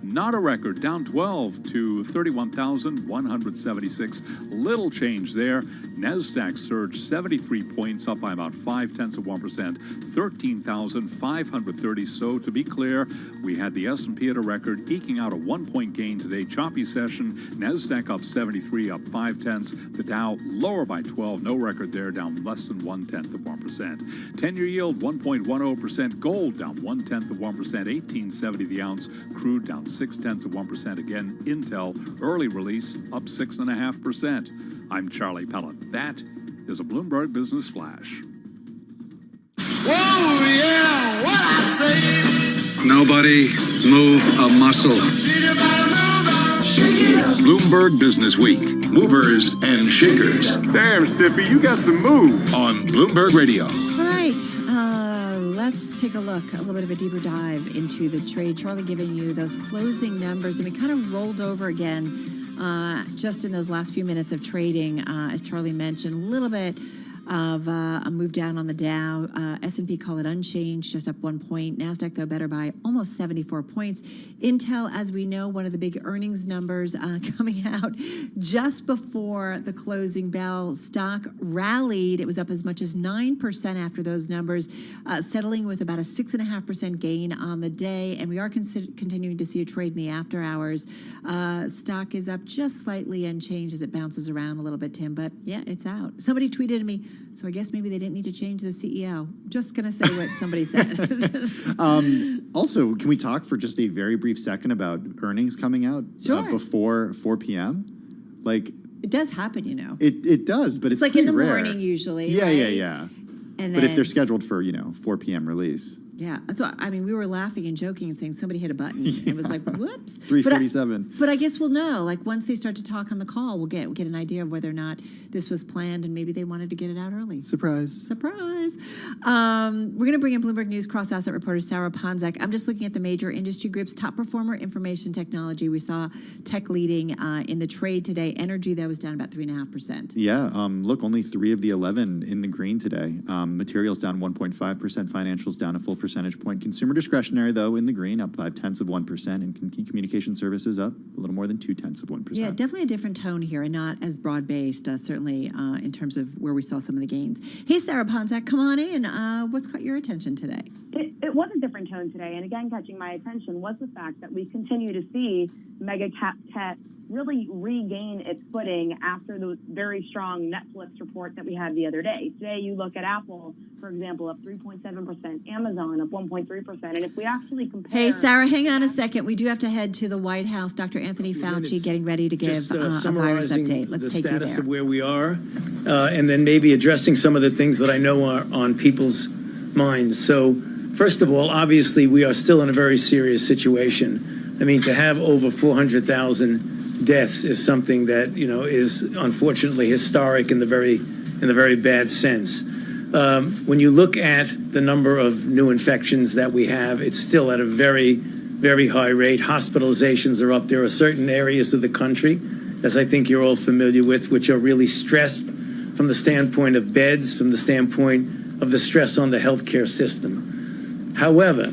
not a record, down 12 to 31,176. Little change there. NASDAQ surged 73 points, up by about 0.5%, 13,530. So to be clear, we had the S&P at a record, eking out a 1-point gain today. Choppy session. NASDAQ up 73, up 0.5. The Dow lower by 12, no record there, down less than 0.1%. 10-year yield 1.10%. Gold down 0.1%, 18.70 the ounce. Crude down 0.6%. Again, Intel early release up 6.5%. I'm Charlie Pellet. That is a Bloomberg Business Flash. Whoa, yeah, what I say. Nobody move a muscle. Bloomberg Business Week. Movers and shakers. Damn, Stippy, you got some move. On Bloomberg Radio. All right, let's take a look, a little bit of a deeper dive into the trade. Charlie giving you those closing numbers, and we kind of rolled over again just in those last few minutes of trading, as Charlie mentioned, a little bit of a move down on the Dow. S&P call it unchanged, just up 1 point. NASDAQ, though, better by almost 74 points. Intel, as we know, one of the big earnings numbers coming out just before the closing bell. Stock rallied. It was up as much as 9% after those numbers, settling with about a 6.5% gain on the day. And we are continuing to see a trade in the after hours. Stock is up just slightly unchanged as it bounces around a little bit, Tim. But, yeah, it's out. Somebody tweeted to me, so I guess maybe they didn't need to change the CEO. Just going to say what somebody said. Also, can we talk for just a very brief second about earnings coming out before 4 p.m.? Like, it does happen, you know. It does, but it's like in the rare. morning usually. Yeah, right? yeah. And but then, if they're scheduled for 4 p.m. release. Yeah, that's what I mean. We were laughing and joking and saying somebody hit a button. It was like, whoops. 3:47. But I guess we'll know. Like once they start to talk on the call, we'll get an idea of whether or not this was planned and maybe they wanted to get it out early. Surprise. Surprise. We're going to bring in Bloomberg News cross-asset reporter Sarah Ponczak. I'm just looking at the major industry groups. Top performer, information technology. We saw tech leading in the trade today. Energy, that was down about 3.5%. Yeah, look, only 3 of the 11 in the green today. Materials down 1.5%. Financials down a full percentage point. Consumer discretionary, though, in the green, up 0.5%, and communication services up a little more than 0.2%. Yeah, definitely a different tone here, and not as broad-based, certainly in terms of where we saw some of the gains. Hey, Sarah Ponczak, come on in. What's caught your attention today? It was a different tone today, and again, catching my attention was the fact that we continue to see mega cap tech really regain its footing after the very strong Netflix report that we had the other day. Today, you look at Apple, for example, up 3.7%, Amazon up 1.3%, and if we actually compare... Hey, Sarah, hang on a second. We do have to head to the White House. Dr. Anthony Fauci getting ready to give a virus update. Let's take you there. The status of where we are, and then maybe addressing some of the things that I know are on people's minds. So, first of all, obviously, we are still in a very serious situation. I mean, to have over 400,000 deaths is something that, you know, is unfortunately historic in the very bad sense. When you look at the number of new infections that we have, it's still at a very, very high rate. Hospitalizations are up. There are certain areas of the country, as I think you're all familiar with, which are really stressed from the standpoint of beds, from the standpoint of the stress on the healthcare system. However,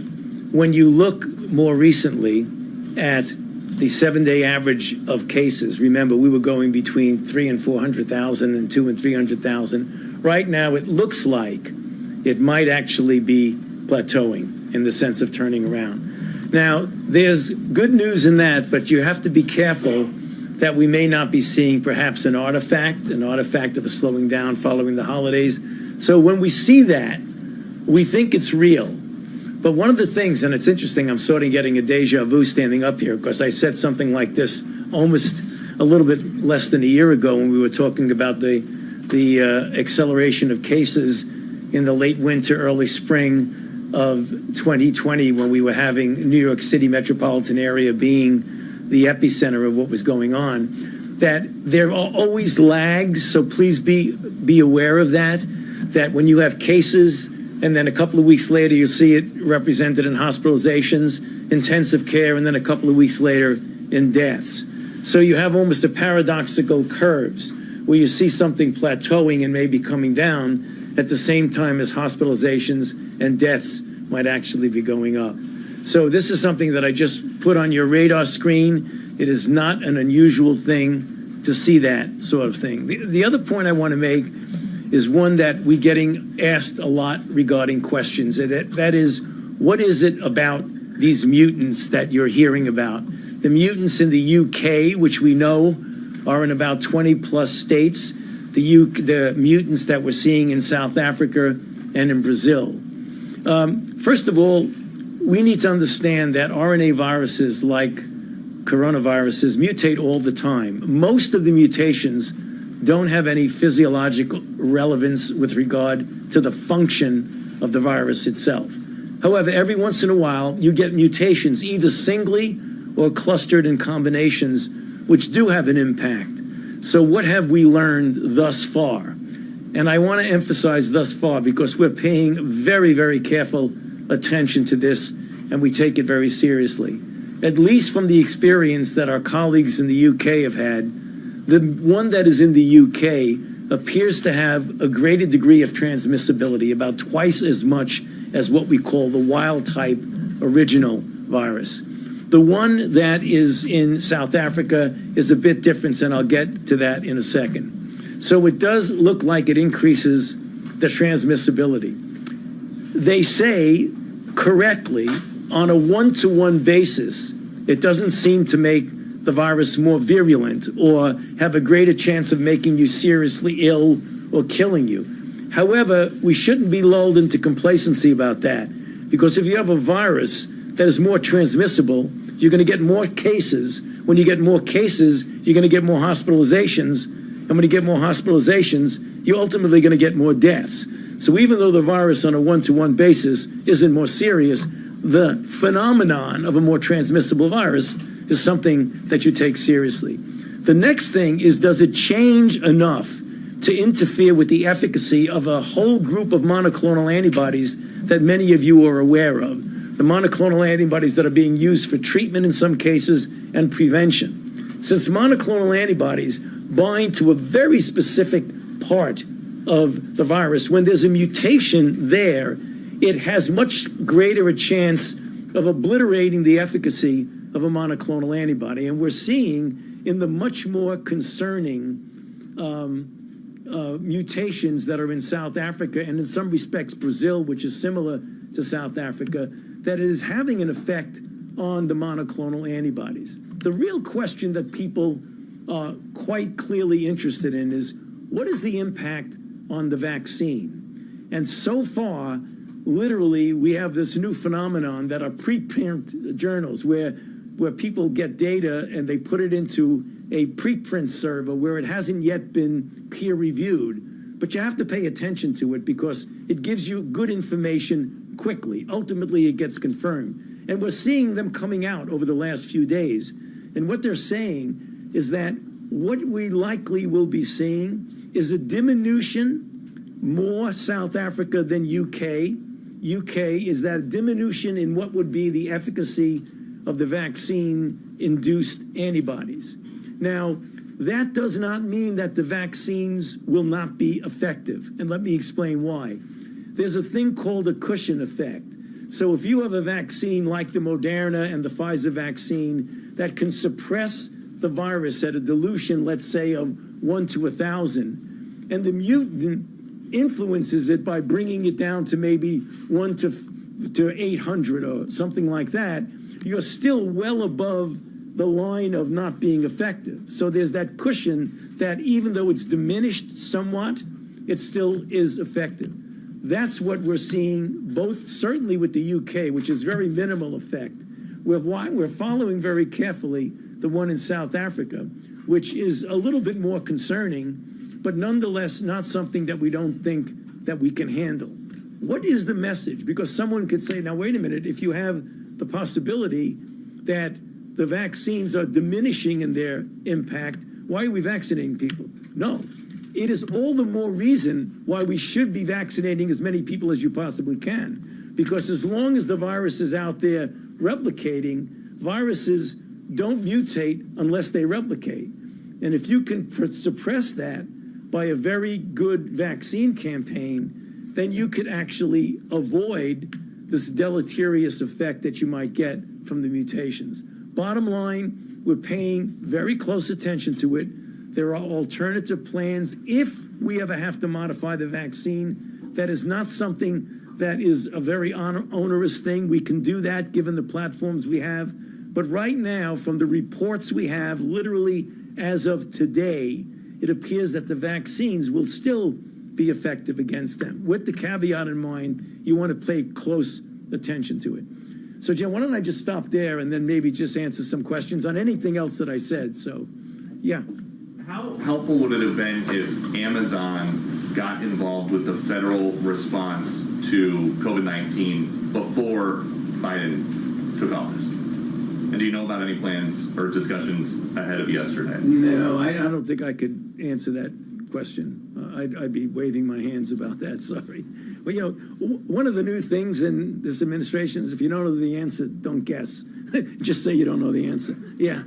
when you look more recently at the 7-day average of cases, remember we were going between 300,000 and 400,000 and 200,000 and 300,000. Right now it looks like it might actually be plateauing in the sense of turning around. Now, there's good news in that, but you have to be careful that we may not be seeing perhaps an artifact of a slowing down following the holidays. So when we see that, we think it's real. But one of the things, and it's interesting, I'm sort of getting a deja vu standing up here because I said something like this almost a little bit less than a year ago when we were talking about the acceleration of cases in the late winter, early spring of 2020 when we were having New York City metropolitan area being the epicenter of what was going on, that there are always lags, so please be aware of that when you have cases and then a couple of weeks later you see it represented in hospitalizations, intensive care, and then a couple of weeks later in deaths. So you have almost a paradoxical curves where you see something plateauing and maybe coming down at the same time as hospitalizations and deaths might actually be going up. So this is something that I just put on your radar screen. It is not an unusual thing to see that sort of thing. The other point I want to make is one that we're getting asked a lot regarding questions. That is, what is it about these mutants that you're hearing about? The mutants in the UK, which we know are in about 20 plus states, the mutants that we're seeing in South Africa and in Brazil. First of all, we need to understand that RNA viruses like coronaviruses mutate all the time. Most of the mutations don't have any physiological relevance with regard to the function of the virus itself. However, every once in a while, you get mutations, either singly or clustered in combinations, which do have an impact. So what have we learned thus far? And I want to emphasize thus far because we're paying very, very careful attention to this, and we take it very seriously. At least from the experience that our colleagues in the UK have had, the one that is in the UK appears to have a greater degree of transmissibility, about twice as much as what we call the wild type original virus. The one that is in South Africa is a bit different, and I'll get to that in a second. So it does look like it increases the transmissibility. They say correctly, on a one-to-one basis, it doesn't seem to make the virus more virulent or have a greater chance of making you seriously ill or killing you. However, we shouldn't be lulled into complacency about that, because if you have a virus that is more transmissible, you're going to get more cases. When you get more cases, you're going to get more hospitalizations. And when you get more hospitalizations, you're ultimately going to get more deaths. So even though the virus on a one-to-one basis isn't more serious, the phenomenon of a more transmissible virus is something that you take seriously. The next thing is, does it change enough to interfere with the efficacy of a whole group of monoclonal antibodies that many of you are aware of? The monoclonal antibodies that are being used for treatment in some cases and prevention. Since monoclonal antibodies bind to a very specific part of the virus, when there's a mutation there, it has much greater a chance of obliterating the efficacy of a monoclonal antibody. And we're seeing in the much more concerning mutations that are in South Africa and in some respects Brazil, which is similar to South Africa, that it is having an effect on the monoclonal antibodies. The real question that people are quite clearly interested in is, what is the impact on the vaccine? And so far, literally, we have this new phenomenon that are preprint journals where people get data and they put it into a preprint server where it hasn't yet been peer reviewed. But you have to pay attention to it because it gives you good information quickly. Ultimately, it gets confirmed. And we're seeing them coming out over the last few days. And what they're saying is that what we likely will be seeing is a diminution, more South Africa than UK. UK is that diminution in what would be the efficacy of the vaccine-induced antibodies. Now, that does not mean that the vaccines will not be effective, and let me explain why. There's a thing called a cushion effect. So if you have a vaccine like the Moderna and the Pfizer vaccine that can suppress the virus at a dilution, let's say, of 1 to 1,000, and the mutant influences it by bringing it down to maybe 1 to 800 or something like that, you're still well above the line of not being effective. So there's that cushion that even though it's diminished somewhat, it still is effective. That's what we're seeing, both certainly with the UK, which is very minimal effect. We're following very carefully the one in South Africa, which is a little bit more concerning, but nonetheless not something that we don't think that we can handle. What is the message? Because someone could say, now wait a minute, if you have the possibility that the vaccines are diminishing in their impact, why are we vaccinating people? No. It is all the more reason why we should be vaccinating as many people as you possibly can. Because as long as the virus is out there replicating, viruses don't mutate unless they replicate. And if you can suppress that by a very good vaccine campaign, then you could actually avoid this deleterious effect that you might get from the mutations. Bottom line, we're paying very close attention to it. There are alternative plans. If we ever have to modify the vaccine, that is not something that is a very onerous thing. We can do that given the platforms we have. But right now, from the reports we have, literally as of today, it appears that the vaccines will still be effective against them. With the caveat in mind, you want to pay close attention to it. So, Jen, why don't I just stop there and then maybe just answer some questions on anything else that I said. So, yeah. How helpful would it have been if Amazon got involved with the federal response to COVID-19 before Biden took office? And do you know about any plans or discussions ahead of yesterday? No, I don't think I could answer that question. I'd be waving my hands about that, sorry. But, you know, one of the new things in this administration is if you don't know the answer, don't guess. Just say you don't know the answer. Yeah.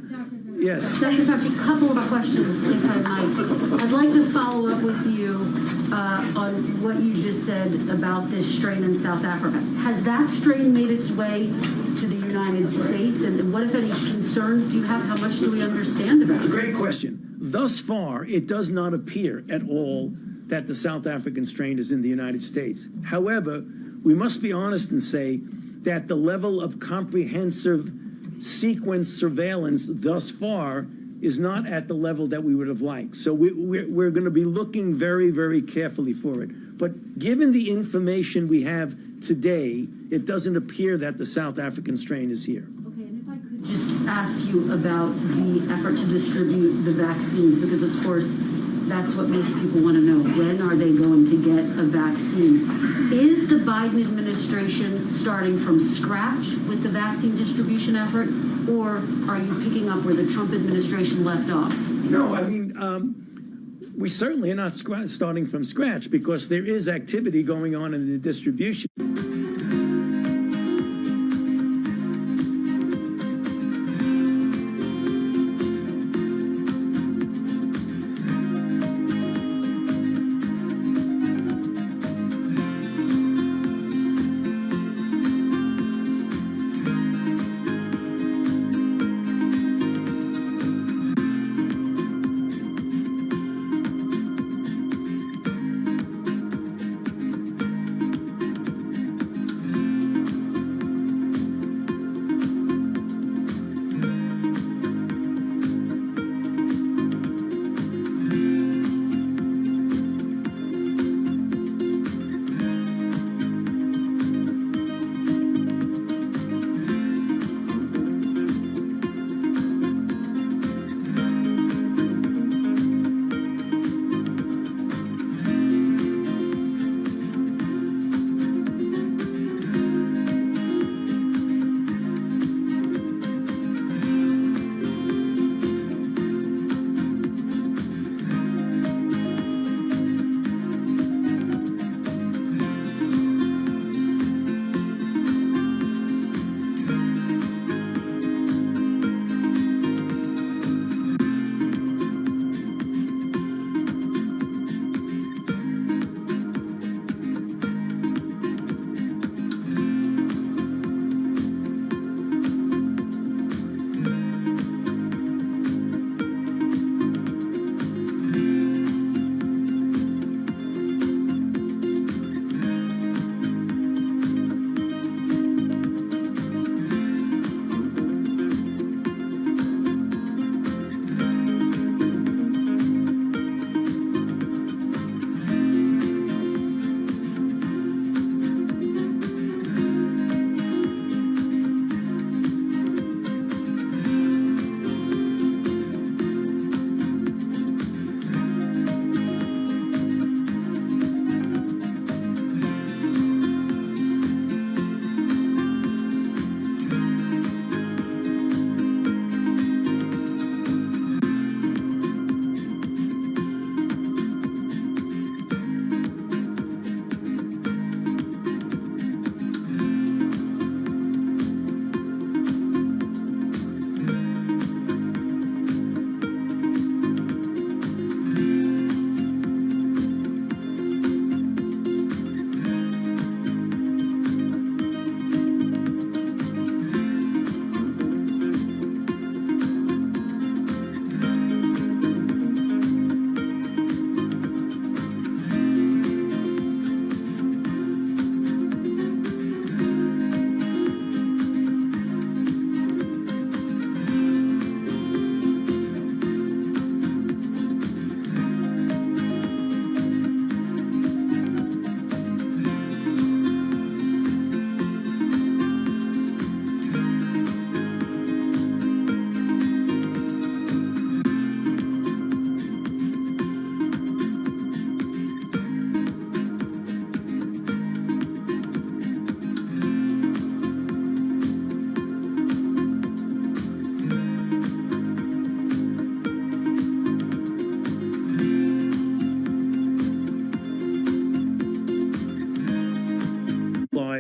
Yes. Dr. Fauci, a couple of questions, if I might. I'd like to follow up with you on what you just said about this strain in South Africa. Has that strain made its way to the United States? And what, if any, concerns do you have? How much do we understand about it? That's a great question. Thus far, it does not appear at all that the South African strain is in the United States. However, we must be honest and say that the level of comprehensive sequence surveillance thus far is not at the level that we would have liked. So we're going to be looking very, very carefully for it. But given the information we have today, it doesn't appear that the South African strain is here. Okay, and if I could just ask you about the effort to distribute the vaccines, because of course that's what most people want to know. When are they going to get a vaccine? Is the Biden administration starting from scratch with the vaccine distribution effort, or are you picking up where the Trump administration left off? No, I mean, we certainly are not starting from scratch because there is activity going on in the distribution.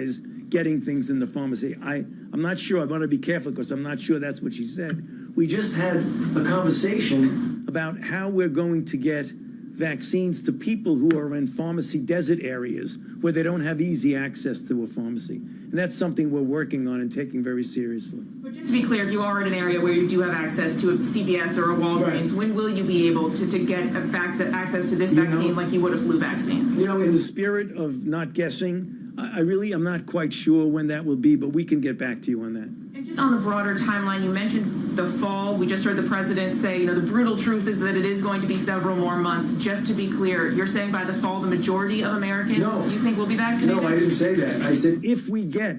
subsidize getting things in the pharmacy. I'm not sure. I want to be careful because I'm not sure that's what she said. We just had a conversation about how we're going to get vaccines to people who are in pharmacy desert areas where they don't have easy access to a pharmacy. And that's something we're working on and taking very seriously. But just to be clear, if you are in an area where you do have access to a CVS or a Walgreens, when will you be able to get access to this vaccine like you would a flu vaccine? You know, in the spirit of not guessing, I'm not quite sure when that will be, but we can get back to you on that. And just on the broader timeline, you mentioned the fall. We just heard the president say, the brutal truth is that it is going to be several more months. Just to be clear, you're saying by the fall, the majority of Americans you think will be vaccinated? No, I didn't say that. I said if we get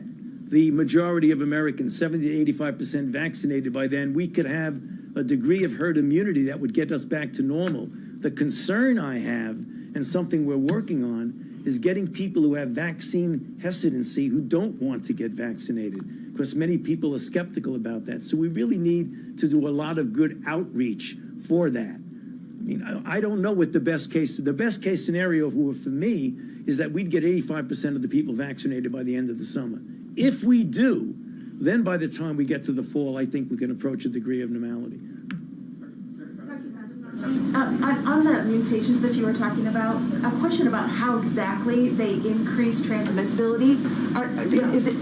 the majority of Americans, 70 to 85% vaccinated by then, we could have a degree of herd immunity that would get us back to normal. The concern I have, and something we're working on, is getting people who have vaccine hesitancy who don't want to get vaccinated, because many people are skeptical about that. So we really need to do a lot of good outreach for that. I mean, I don't know what the best case scenario for me is that we'd get 85% of the people vaccinated by the end of the summer. If we do, then by the time we get to the fall, I think we can approach a degree of normality. On the mutations that you were talking about, a question about how exactly they increase transmissibility.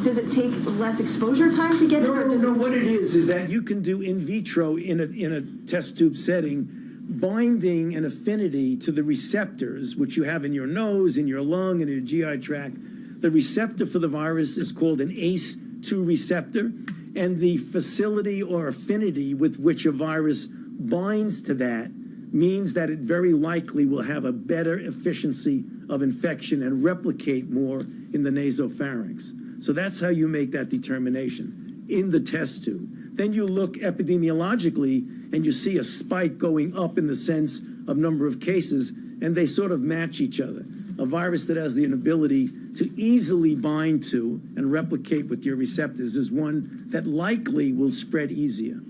Does it take less exposure time to get it? No, what it is that you can do in vitro in a test tube setting, binding an affinity to the receptors, which you have in your nose, in your lung, and in your GI tract. The receptor for the virus is called an ACE2 receptor, and the facility or affinity with which a virus binds to that means that it very likely will have a better efficiency of infection and replicate more in the nasopharynx. So that's how you make that determination in the test tube. Then you look epidemiologically and you see a spike going up in the sense of number of cases, and they sort of match each other. A virus that has the ability to easily bind to and replicate with your receptors is one that likely will spread easier.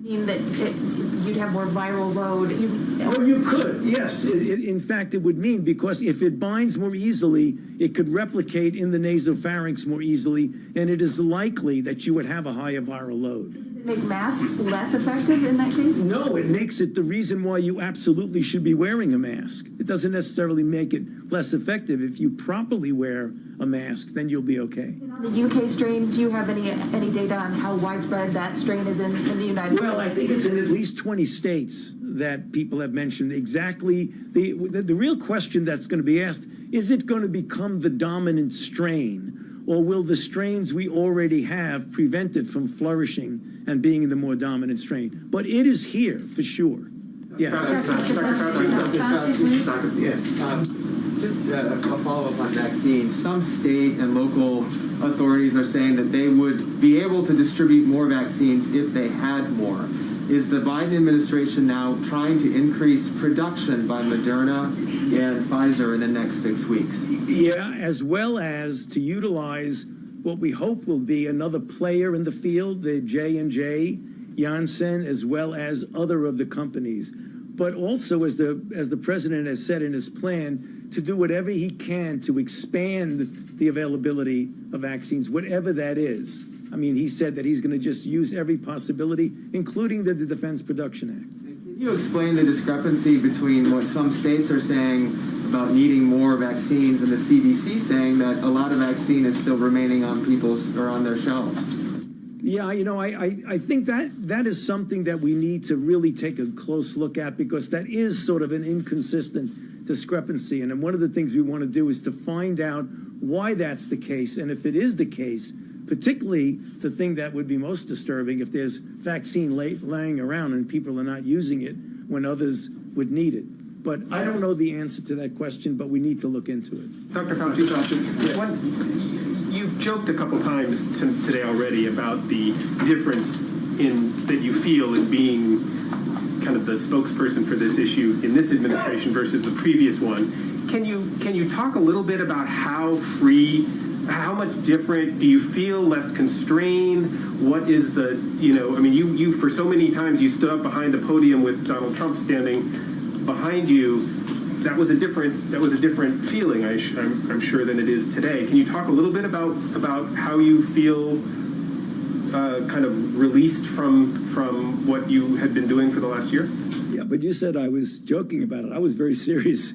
Mean that you'd have more viral load? You could, yes. In fact, it would mean, because if it binds more easily, it could replicate in the nasopharynx more easily, and it is likely that you would have a higher viral load. Make masks less effective in that case? No, it makes it the reason why you absolutely should be wearing a mask. It doesn't necessarily make it less effective. If you properly wear a mask, then you'll be okay. On the UK strain, do you have any data on how widespread that strain is in the United States? Well, I think it's in at least 20 states that people have mentioned exactly. The real question that's going to be asked, is it going to become the dominant strain, or will the strains we already have prevent it from flourishing and being the more dominant strain? But it is here for sure. Yeah. Just a follow-up on vaccines. Some state and local authorities are saying that they would be able to distribute more vaccines if they had more. Is the Biden administration now trying to increase production by Moderna and Pfizer in the next 6 weeks? Yeah, as well as to utilize what we hope will be another player in the field, the J&J, Janssen, as well as other of the companies. But also, as the president has said in his plan, to do whatever he can to expand the availability of vaccines, whatever that is. I mean, he said that he's going to just use every possibility, including the Defense Production Act. Can you explain the discrepancy between what some states are saying about needing more vaccines and the CDC saying that a lot of vaccine is still remaining on people's or on their shelves? Yeah, I think that is something that we need to really take a close look at, because that is sort of an inconsistent discrepancy. And one of the things we want to do is to find out why that's the case. And if it is the case, particularly the thing that would be most disturbing, if there's vaccine laying around and people are not using it when others would need it. But I don't know the answer to that question, but we need to look into it. Dr. Fauci, you've joked a couple times today already about the difference that you feel in being kind of the spokesperson for this issue in this administration versus the previous one. Can you talk a little bit about how much different do you feel, less constrained? What is the, you for so many times you stood up behind a podium with Donald Trump standing behind you. that was a different feeling, I'm sure, than it is today. Can you talk a little bit about how you feel kind of released from what you had been doing for the last year? Yeah, but you said I was joking about it. I was very serious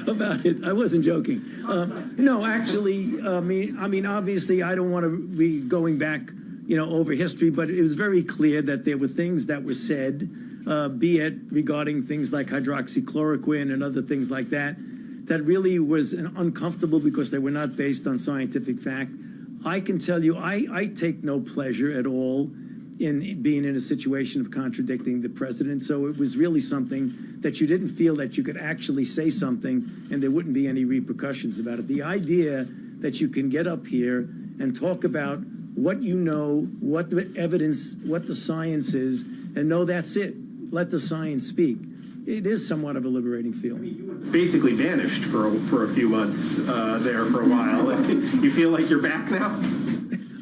about it. I wasn't joking. No, actually, I mean, obviously, I don't want to be going back, over history, but it was very clear that there were things that were said, be it regarding things like hydroxychloroquine and other things like that, that really was uncomfortable because they were not based on scientific fact. I can tell you, I take no pleasure at all in being in a situation of contradicting the president. So it was really something that you didn't feel that you could actually say something and there wouldn't be any repercussions about it. The idea that you can get up here and talk about what you know, what the evidence, what the science is, and know that's it. Let the science speak. It is somewhat of a liberating feeling. Basically vanished for a few months there for a while. You feel like you're back now?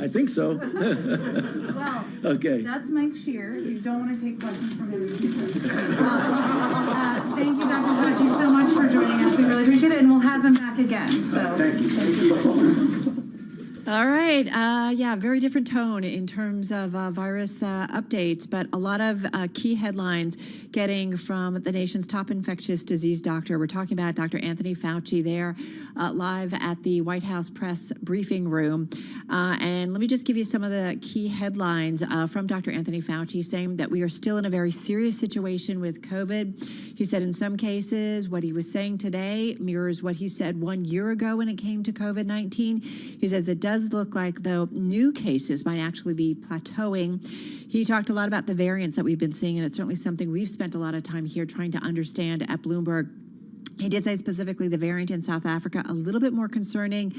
I think so. Well, okay. That's Mike Shear. You don't want to take questions from him. Thank you, Dr. Fauci, so much for joining us. We really appreciate it, and we'll have him back again. So thank you. All right. Yeah, very different tone in terms of virus updates, but a lot of key headlines getting from the nation's top infectious disease doctor. We're talking about Dr. Anthony Fauci there live at the White House press briefing room. And let me just give you some of the key headlines from Dr. Anthony Fauci saying that we are still in a very serious situation with COVID. He said in some cases what he was saying today mirrors what he said 1 year ago when it came to COVID-19. He says it does look like, though, new cases might actually be plateauing. He talked a lot about the variants that we've been seeing, and it's certainly something we've spent a lot of time here trying to understand at Bloomberg. He did say specifically the variant in South Africa, a little bit more concerning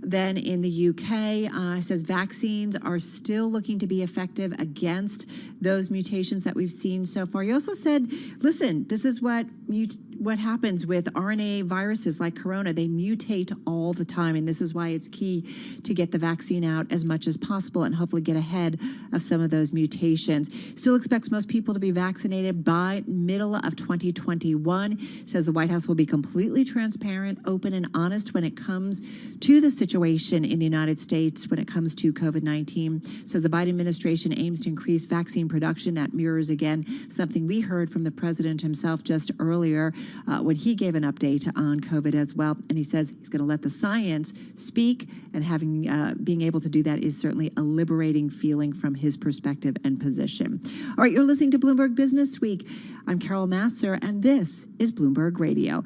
than in the UK. Says vaccines are still looking to be effective against those mutations that we've seen so far. He also said, listen, this is what happens with RNA viruses like corona. They mutate all the time, and this is why it's key to get the vaccine out as much as possible and hopefully get ahead of some of those mutations. Still expects most people to be vaccinated by middle of 2021. Says the White House will be completely transparent, open, and honest when it comes to the situation in the United States when it comes to COVID-19. Says the Biden administration aims to increase vaccine production. That mirrors, again, something we heard from the president himself just earlier when he gave an update on COVID as well. And he says he's going to let the science speak, and being able to do that is certainly a liberating feeling from his perspective and position. All right, you're listening to Bloomberg Business Week. I'm Carol Masser, and this is Bloomberg Radio.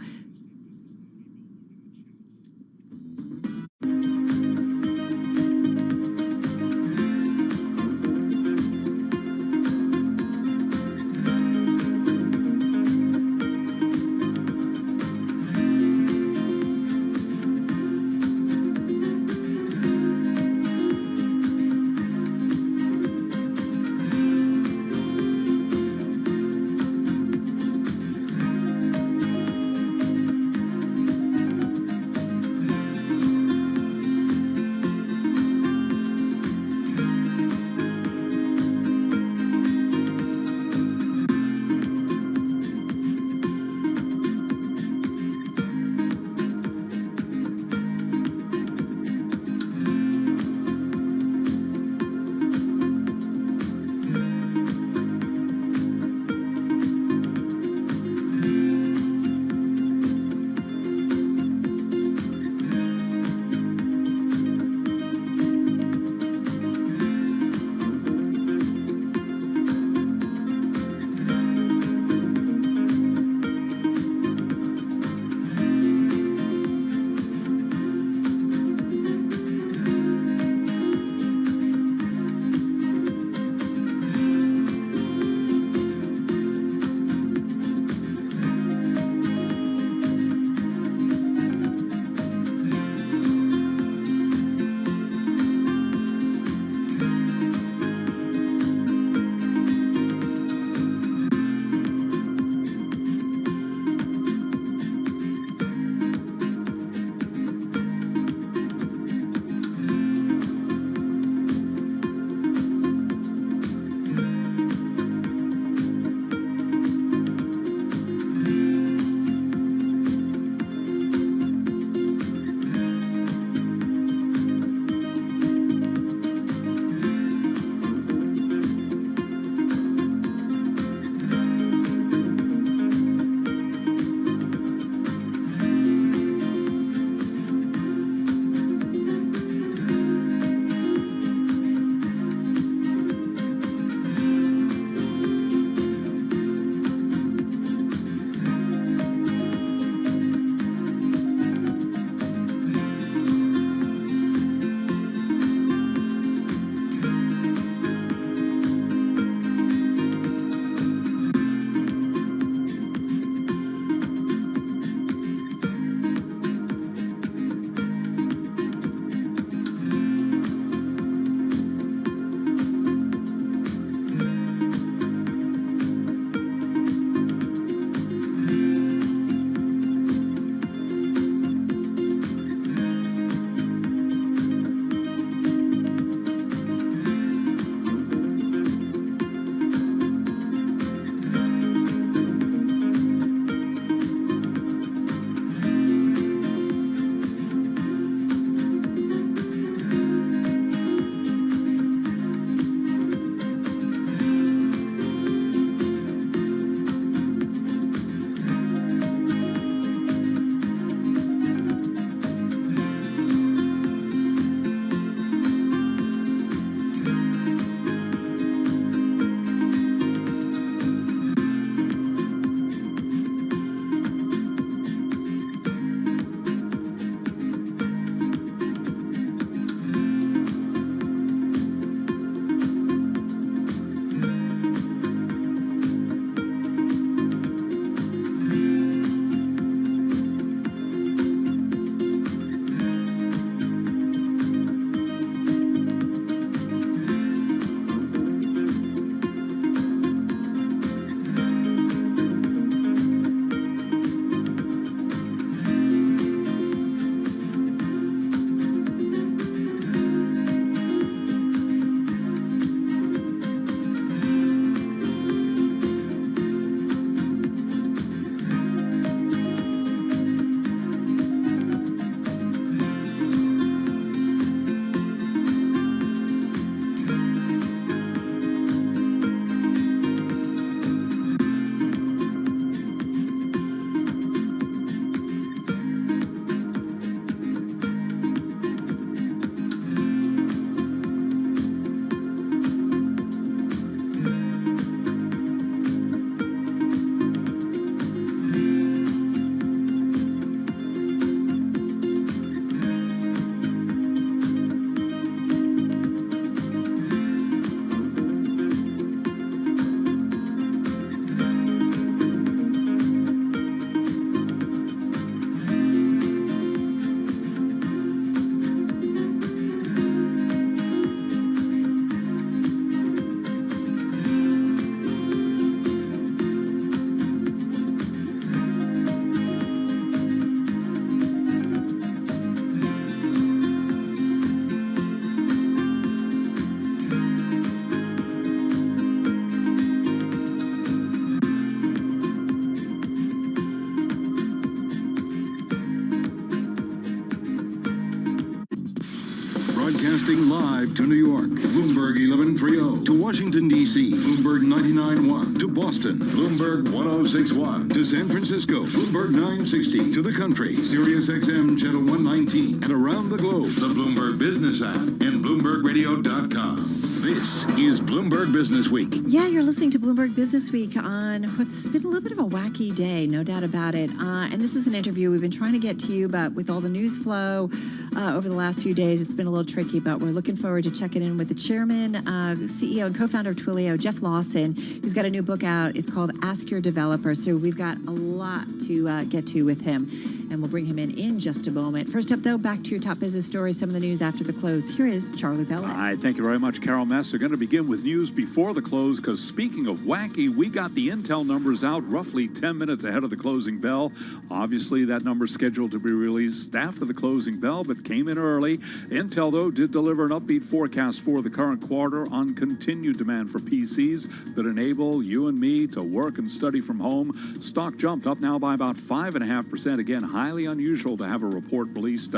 Broadcasting live to New York, Bloomberg 1130. To Washington, D.C., Bloomberg 99.1. To Boston, Bloomberg 1061. To San Francisco, Bloomberg 960. To the country, Sirius XM Channel 119. And around the globe, the Bloomberg Business app and BloombergRadio.com. This is Bloomberg Business Week. Yeah, you're listening to Bloomberg Business Week on what's been a little bit of a wacky day, no doubt about it. And this is an interview we've been trying to get to you, but with all the news flow over the last few days, it's been a little tricky, but we're looking forward to checking in with the chairman, CEO, and co-founder of Twilio, Jeff Lawson. He's got a new book out. It's called Ask Your Developer. So we've got a lot to get to with him, and we'll bring him in just a moment. First up, though, back to your top business stories, some of the news after the close. Here is Charlie Bellet. Hi, thank you very much, Carol Mess. We're going to begin with news before the close, because speaking of wacky, we got the Intel numbers out roughly 10 minutes ahead of the closing bell. Obviously, that number's scheduled to be released after the closing bell, but came in early. Intel, though, did deliver an upbeat forecast for the current quarter on continued demand for PCs that enable you and me to work and study from home. Stock jumped up now by about 5.5%. Again, highly unusual to have a report released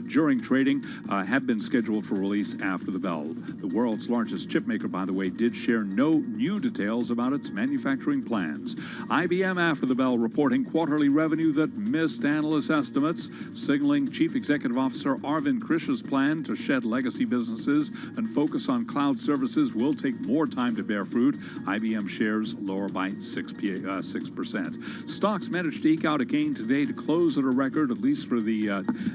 during trading. Had been scheduled for release after the bell. The world's largest chip maker, by the way, did share no new details about its manufacturing plans. IBM, after the bell, reporting quarterly revenue that missed analyst estimates, signaling Chief Executive Officer Arvind Krishna's plan to shed legacy businesses and focus on cloud services will take more time to bear fruit. IBM shares lower by 6%. Stocks managed to eke out a gain today to close at a record, at least for the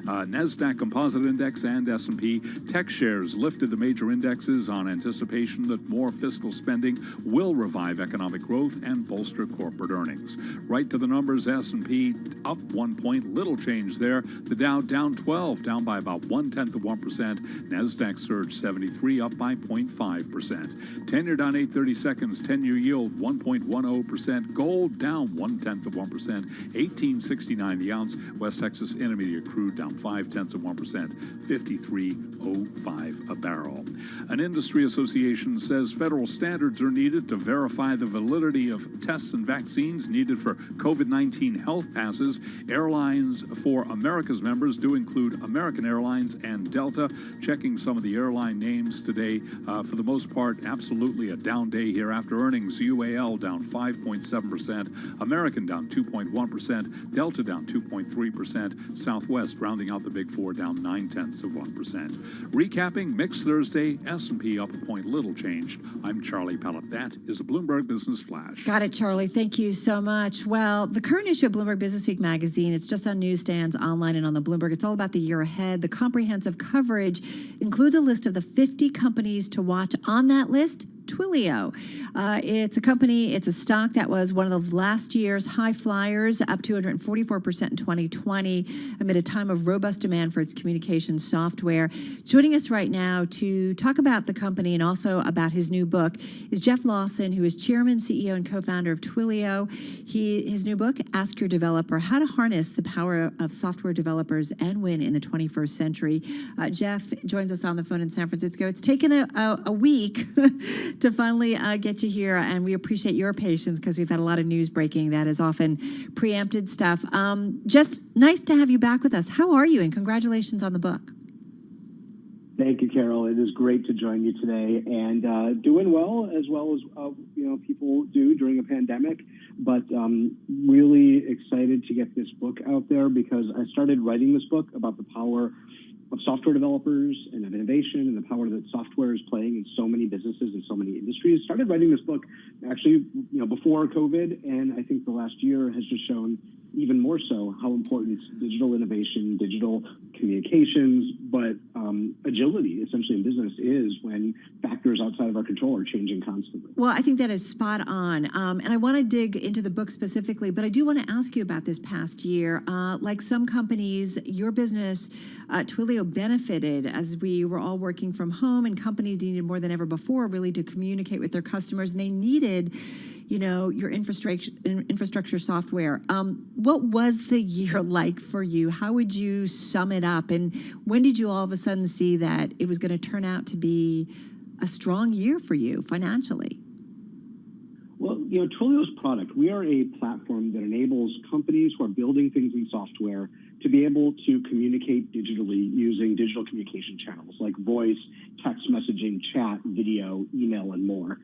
NASDAQ Composite Index and S&P. Tech shares lifted the major indexes on anticipation that more fiscal spending will revive economic growth and bolster corporate earnings. Right to the numbers, S&P up 1 point, little change there. The Dow down 12, down by about 0.1%. NASDAQ surged 73, up by 0.5%. 10-year down 8/32, 10-year yield 1.10%. Gold down 0.1%, 18.69 the ounce. West Texas Intermediate crude down 0.5%, 53.05 a barrel. An industry association says federal standards are needed to verify the validity of tests and vaccines needed for COVID-19 health passes. Airlines for America's members do include American Airlines and Delta. Checking some of the airline names today, for the most part, absolutely a down day here after earnings. UAL down 5.7%, American down 2.1%, Delta down 2.3%, Southwest rounding out the big four down 0.9%. Recapping, mixed Thursday, S&P up a point, little changed. I'm Charlie Pellet. That is a Bloomberg Business Flash. Got it, Charlie. Thank you so much. Well, the current issue of Bloomberg Business Week magazine, it's just on newsstands, online, and on the Bloomberg. It's all about the year ahead. The comprehensive coverage includes a list of the 50 companies to watch. On that list, Twilio. It's a company, it's a stock that was one of the last year's high flyers, up 244% in 2020, amid a time of robust demand for its communication software. Joining us right now to talk about the company and also about his new book is Jeff Lawson, who is chairman, CEO, and co-founder of Twilio. His new book, Ask Your Developer, How to Harness the Power of Software Developers and Win in the 21st Century. Jeff joins us on the phone in San Francisco. It's taken a week to finally get you here, and we appreciate your patience because we've had a lot of news breaking that is often preempted stuff. Just nice to have you back with us. How are you, and congratulations on the book. Thank you, Carol. It is great to join you today, and doing well as people do during a pandemic, but really excited to get this book out there because I started writing this book about the power of software developers and of innovation and the power that software is playing in so many businesses and so many industries. Started writing this book actually, before COVID, and I think the last year has just shown even more so how important digital innovation, digital communications, but agility essentially in business is when factors outside of our control are changing constantly. Well, I think that is spot on. And I want to dig into the book specifically, but I do want to ask you about this past year. Like some companies, your business, Twilio, benefited as we were all working from home, and companies needed more than ever before really to communicate with their customers, and they needed your infrastructure software. What was the year like for you? How would you sum it up? And when did you all of a sudden see that it was going to turn out to be a strong year for you financially? Well, Twilio's product, we are a platform that enables companies who are building things in software to be able to communicate digitally using digital communication channels like voice, text messaging, chat, video, email, and more.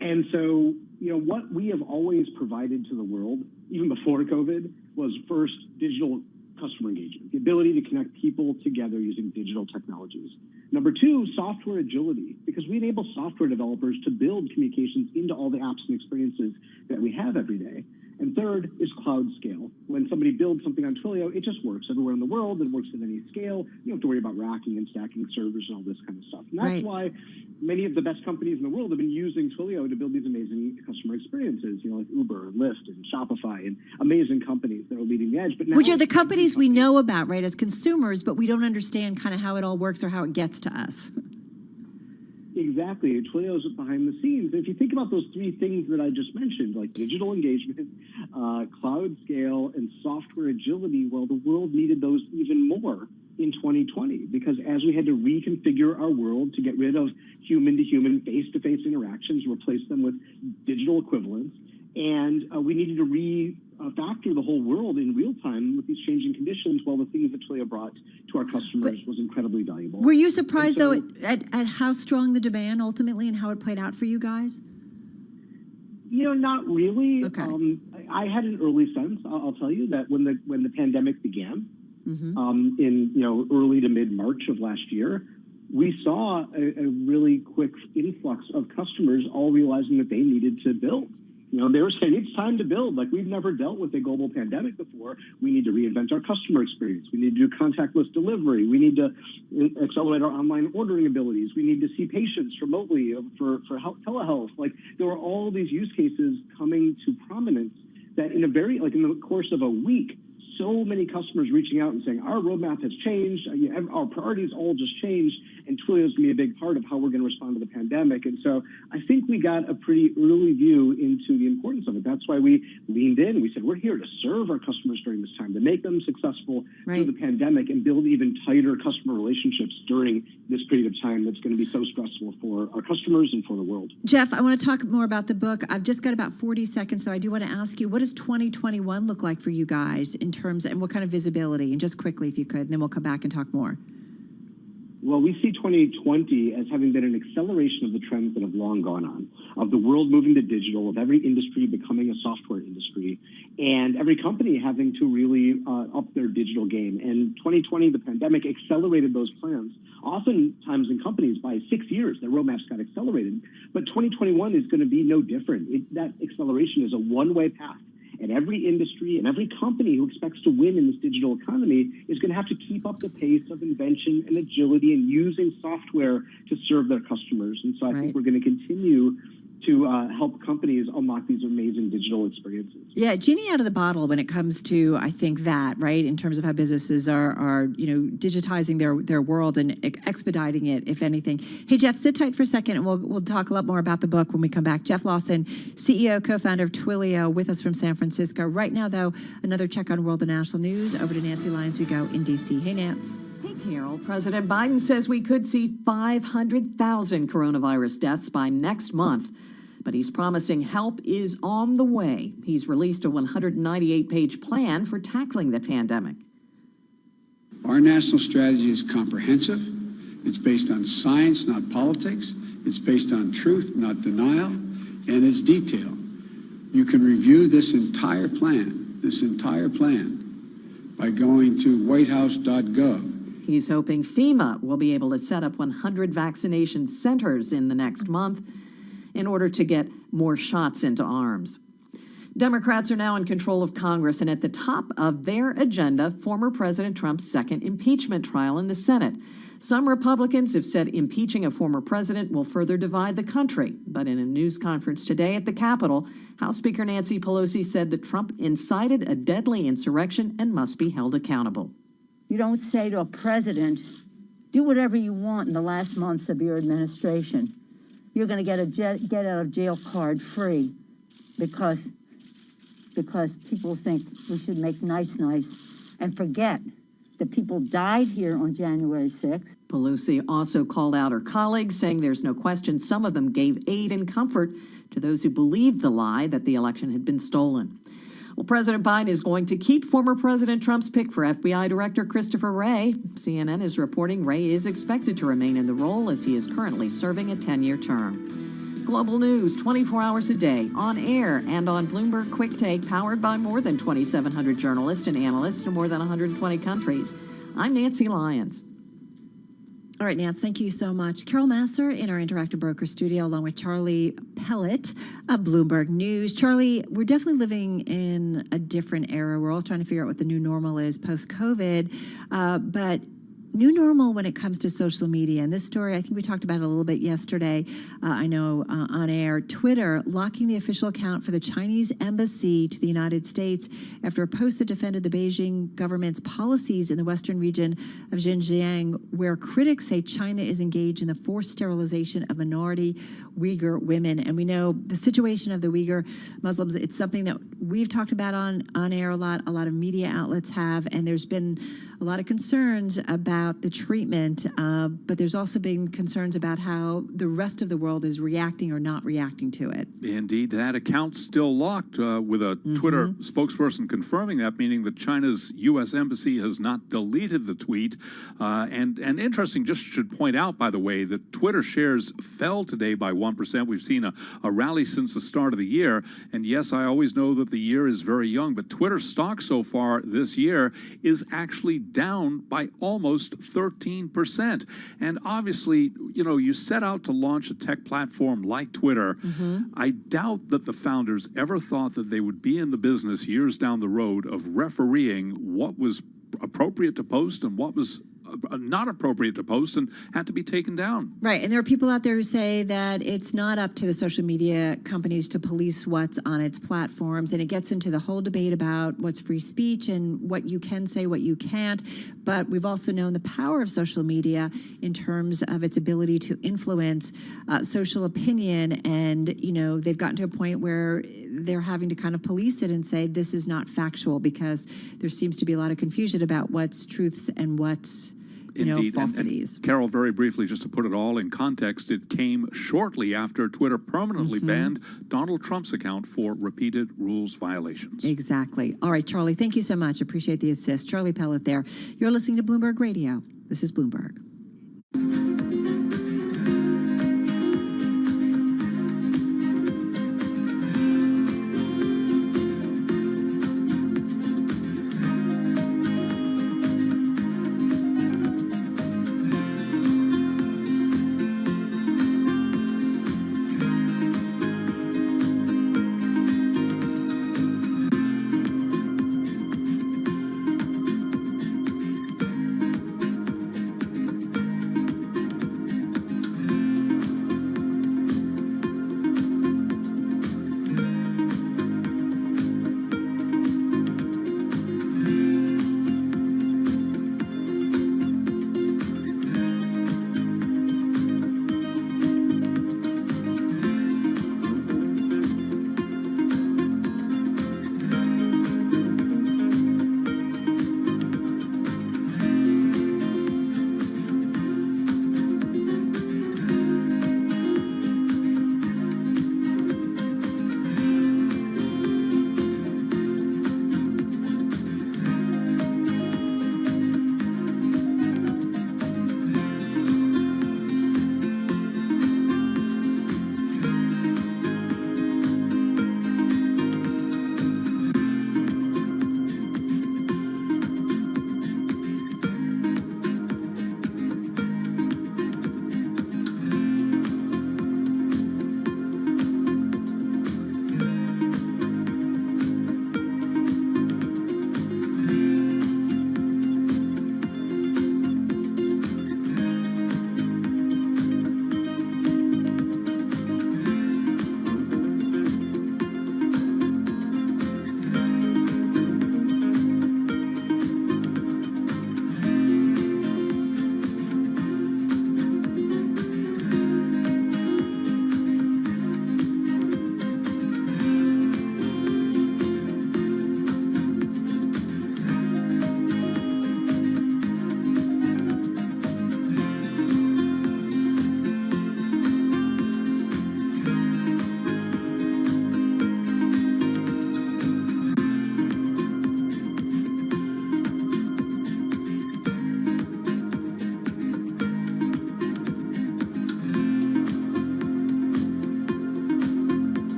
And so, what we have always provided to the world, even before COVID, was first digital customer engagement, the ability to connect people together using digital technologies. Number two, software agility, because we enable software developers to build communications into all the apps and experiences that we have every day. And third is cloud scale. When somebody builds something on Twilio, it just works everywhere in the world. It works at any scale. You don't have to worry about racking and stacking servers and all this kind of stuff. And that's why many of the best companies in the world have been using Twilio to build these amazing customer experiences, like Uber and Lyft and Shopify and amazing companies that are leading the edge. But now, which are the companies we know about, right, as consumers, but we don't understand kind of how it all works or how it gets to us. Exactly. Twilio's behind the scenes. If you think about those three things that I just mentioned, like digital engagement, cloud scale, and software agility, well, the world needed those even more in 2020 because as we had to reconfigure our world to get rid of human-to-human, face-to-face interactions, replace them with digital equivalents, and we needed to refactor the whole world in real time with these changing conditions. Well, the things that Twilio brought to our customers was incredibly valuable. Were you surprised, though, at how strong the demand ultimately and how it played out for you guys? Not really. Okay. I had an early sense, I'll tell you, that when the pandemic began in early to mid-March of last year, we saw a really quick influx of customers all realizing that they needed to build. They were saying, it's time to build. Like, we've never dealt with a global pandemic before. We need to reinvent our customer experience. We need to do contactless delivery. We need to accelerate our online ordering abilities. We need to see patients remotely for telehealth. Like, there were all these use cases coming to prominence that in the course of a week, so many customers reaching out and saying, our roadmap has changed, our priorities all just changed, and Twilio is going to be a big part of how we're going to respond to the pandemic. And so I think we got a pretty early view into the importance of it. That's why we leaned in. We said, we're here to serve our customers during this time, to make them successful through the pandemic and build even tighter customer relationships during this period of time that's going to be so stressful for our customers and for the world. Jeff, I want to talk more about the book. I've just got about 40 seconds, so I do want to ask you, what does 2021 look like for you guys in terms and what kind of visibility? And just quickly, if you could, and then we'll come back and talk more. Well, we see 2020 as having been an acceleration of the trends that have long gone on, of the world moving to digital, of every industry becoming a software industry, and every company having to really up their digital game. And 2020, the pandemic, accelerated those plans. Oftentimes in companies, by 6 years, their roadmaps got accelerated. But 2021 is going to be no different. That acceleration is a one-way path. And every industry and every company who expects to win in this digital economy is going to have to keep up the pace of invention and agility and using software to serve their customers. And so I think we're going to continue to help companies unlock these amazing digital experiences. Yeah, genie out of the bottle when it comes to, I think, that, right, in terms of how businesses are digitizing their world and expediting it, if anything. Hey, Jeff, sit tight for a second, and we'll talk a lot more about the book when we come back. Jeff Lawson, CEO, co-founder of Twilio, with us from San Francisco. Right now, though, another check on world and national news. Over to Nancy Lyons we go in D.C. Hey, Nance. Hey, Carol. President Biden says we could see 500,000 coronavirus deaths by next month. But he's promising help is on the way. He's released a 198-page plan for tackling the pandemic. Our national strategy is comprehensive. It's based on science, not politics. It's based on truth, not denial. And it's detailed. You can review this entire plan by going to whitehouse.gov. He's hoping FEMA will be able to set up 100 vaccination centers in the next month in order to get more shots into arms. Democrats are now in control of Congress, and at the top of their agenda, former President Trump's second impeachment trial in the Senate. Some Republicans have said impeaching a former president will further divide the country. But in a news conference today at the Capitol, House Speaker Nancy Pelosi said that Trump incited a deadly insurrection and must be held accountable. You don't say to a president, do whatever you want in the last months of your administration. You're going to get a get out of jail card free because people think we should make nice and forget that people died here on January 6th. Pelosi also called out her colleagues, saying there's no question some of them gave aid and comfort to those who believed the lie that the election had been stolen. Well, President Biden is going to keep former President Trump's pick for FBI Director Christopher Wray. CNN is reporting Wray is expected to remain in the role as he is currently serving a 10-year term. Global news 24 hours a day, on air and on Bloomberg Quick Take, powered by more than 2,700 journalists and analysts in more than 120 countries. I'm Nancy Lyons. All right, Nance, thank you so much. Carol Masser in our Interactive Broker studio, along with Charlie Pellet of Bloomberg News. Charlie, we're definitely living in a different era. We're all trying to figure out what the new normal is post-COVID, but new normal when it comes to social media. And this story, I think we talked about it a little bit yesterday, I know on air, Twitter locking the official account for the Chinese embassy to the United States after a post that defended the Beijing government's policies in the western region of Xinjiang, where critics say China is engaged in the forced sterilization of minority Uyghur women. And we know the situation of the Uyghur Muslims, it's something that we've talked about on air a lot of media outlets have, and there's been a lot of concerns about the treatment, but there's also been concerns about how the rest of the world is reacting or not reacting to it. Indeed, that account's still locked, with a Twitter spokesperson confirming that, meaning that China's U.S. embassy has not deleted the tweet. And interesting, just should point out, by the way, that Twitter shares fell today by 1%. We've seen a rally since the start of the year. And yes, I always know that the year is very young, but Twitter stock so far this year is actually down by almost 13%. And obviously, you know, you set out to launch a tech platform like Twitter. I doubt that the founders ever thought that they would be in the business years down the road of refereeing what was appropriate to post and what was not appropriate to post and had to be taken down. Right, and there are people out there who say that it's not up to the social media companies to police what's on its platforms, and it gets into the whole debate about what's free speech and what you can say, what you can't. But we've also known the power of social media in terms of its ability to influence social opinion, and you know, they've gotten to a point where they're having to kind of police it and say this is not factual, because there seems to be a lot of confusion about what's truths and what's falsities. And Carol, very briefly, just to put it all in context, it came shortly after Twitter permanently banned Donald Trump's account for repeated rules violations. Exactly. All right, Charlie, thank you so much. Appreciate the assist. Charlie Pellet there. You're listening to Bloomberg Radio. This is Bloomberg.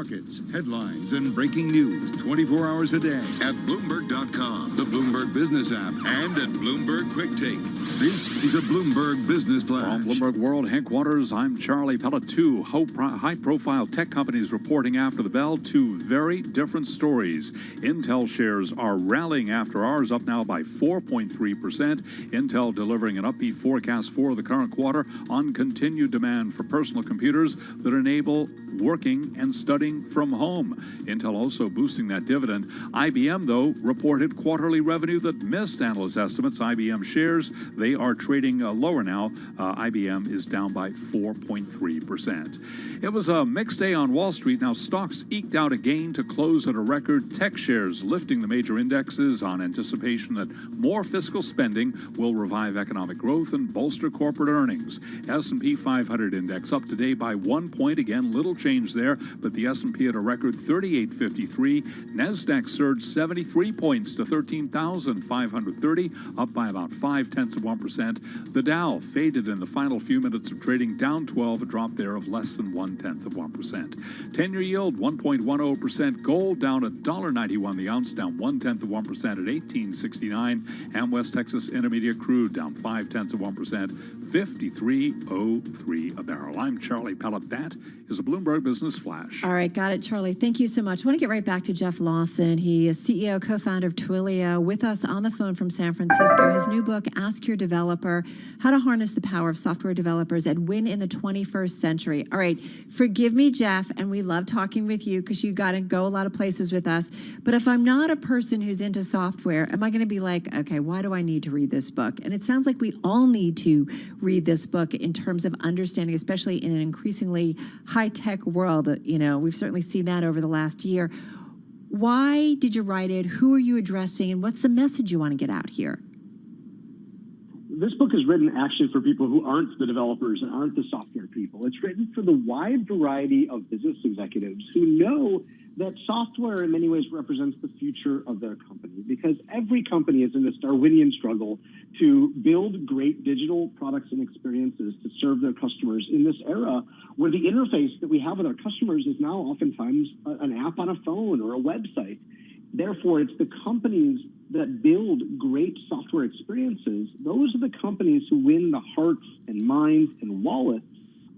markets, headlines, and breaking news 24 hours a day at Bloomberg.com, the Bloomberg Business app, and at Bloomberg Quick Take. This is a Bloomberg Business Flash. From Bloomberg World headquarters, I'm Charlie Pellet. Two high-profile tech companies reporting after the bell. Two very different stories. Intel shares are rallying after hours, up now by 4.3%. Intel delivering an upbeat forecast for the current quarter on continued demand for personal computers that enable working and studying from home. Intel also boosting that dividend. IBM, though, reported quarterly revenue that missed analyst estimates. IBM shares, they are trading lower now. IBM is down by 4.3%. It was a mixed day on Wall Street. Now, stocks eked out a gain to close at a record. Tech shares lifting the major indexes on anticipation that more fiscal spending will revive economic growth and bolster corporate earnings. S&P 500 index up today by 1 point. Again, little change there, but the S&P at a record 3853. NASDAQ surged 73 points to 13,530, up by about 0.5%. The Dow faded in the final few minutes of trading, down 12, a drop there of less than 0.1%. 10-year yield 1.10%. Gold down $1.91 the ounce, down 0.1% at $18.69. And West Texas Intermediate crude down 0.5%, $53.03 a barrel. I'm Charlie Pellet. That is a Bloomberg Business Flash. All right, got it, Charlie. Thank you so much. I want to get right back to Jeff Lawson. He is CEO, co-founder of Twilio, with us on the phone from San Francisco. His new book, Ask Your Developer, How to Harness the Power of Software Developers and Win in the 21st Century. All right, forgive me, Jeff, and we love talking with you because you got to go a lot of places with us. But if I'm not a person who's into software, am I going to be like, okay, why do I need to read this book? And it sounds like we all need to read this book in terms of understanding, especially in an increasingly high-tech world. You know, we've certainly seen that over the last year. Why did you write it? Who are you addressing? And what's the message you want to get out here? This book is written actually for people who aren't the developers and aren't the software people. It's written for the wide variety of business executives who know that software in many ways represents the future of their company, because every company is in this Darwinian struggle to build great digital products and experiences to serve their customers in this era where the interface that we have with our customers is now oftentimes an app on a phone or a website. Therefore, it's the companies that build great software experiences. Those are the companies who win the hearts and minds and wallets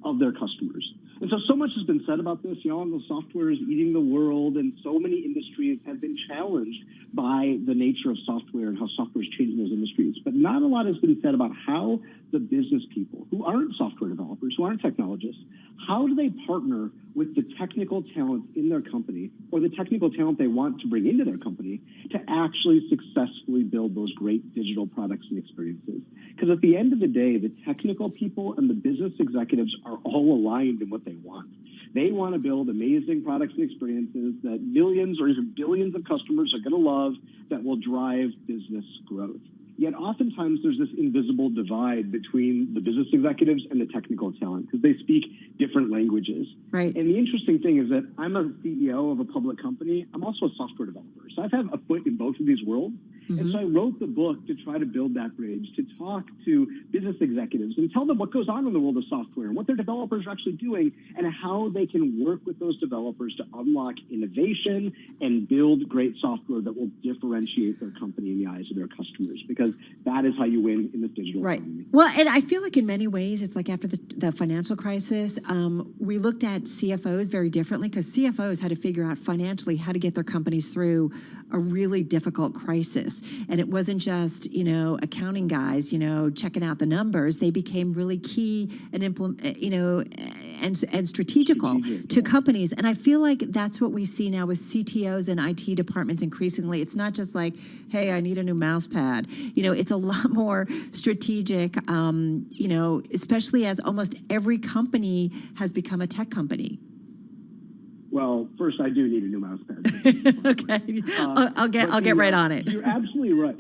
of their customers. And so much has been said about this. You know, the software is eating the world, and so many industries have been challenged by the nature of software and how software is changing those industries. But not a lot has been said about how the business people who aren't software developers, who aren't technologists, how do they partner with the technical talent in their company or the technical talent they want to bring into their company to actually successfully build those great digital products and experiences? Because at the end of the day, the technical people and the business executives are all aligned in what they want. They want to build amazing products and experiences that millions or even billions of customers are going to love, that will drive business growth. Yet oftentimes there's this invisible divide between the business executives and the technical talent because they speak different languages. Right. And the interesting thing is that I'm a CEO of a public company. I'm also a software developer. So I've had a foot in both of these worlds. Mm-hmm. And so I wrote the book to try to build that bridge, to talk to business executives and tell them what goes on in the world of software and what their developers are actually doing and how they can work with those developers to unlock innovation and build great software that will differentiate their company in the eyes of their customers, because that is how you win in this digital economy. Well, and I feel like in many ways, it's like after the financial crisis, we looked at CFOs very differently because CFOs had to figure out financially how to get their companies through a really difficult crisis. And it wasn't just, you know, accounting guys, you know, checking out the numbers. They became really key and and strategical to companies. And I feel like that's what we see now with CTOs and IT departments increasingly. It's not just like, hey, I need a new mouse pad. You know, it's a lot more strategic, you know, especially as almost every company has become a tech company. Well, first, I do need a new mouse pad. Okay, I'll get right on it. You're absolutely right.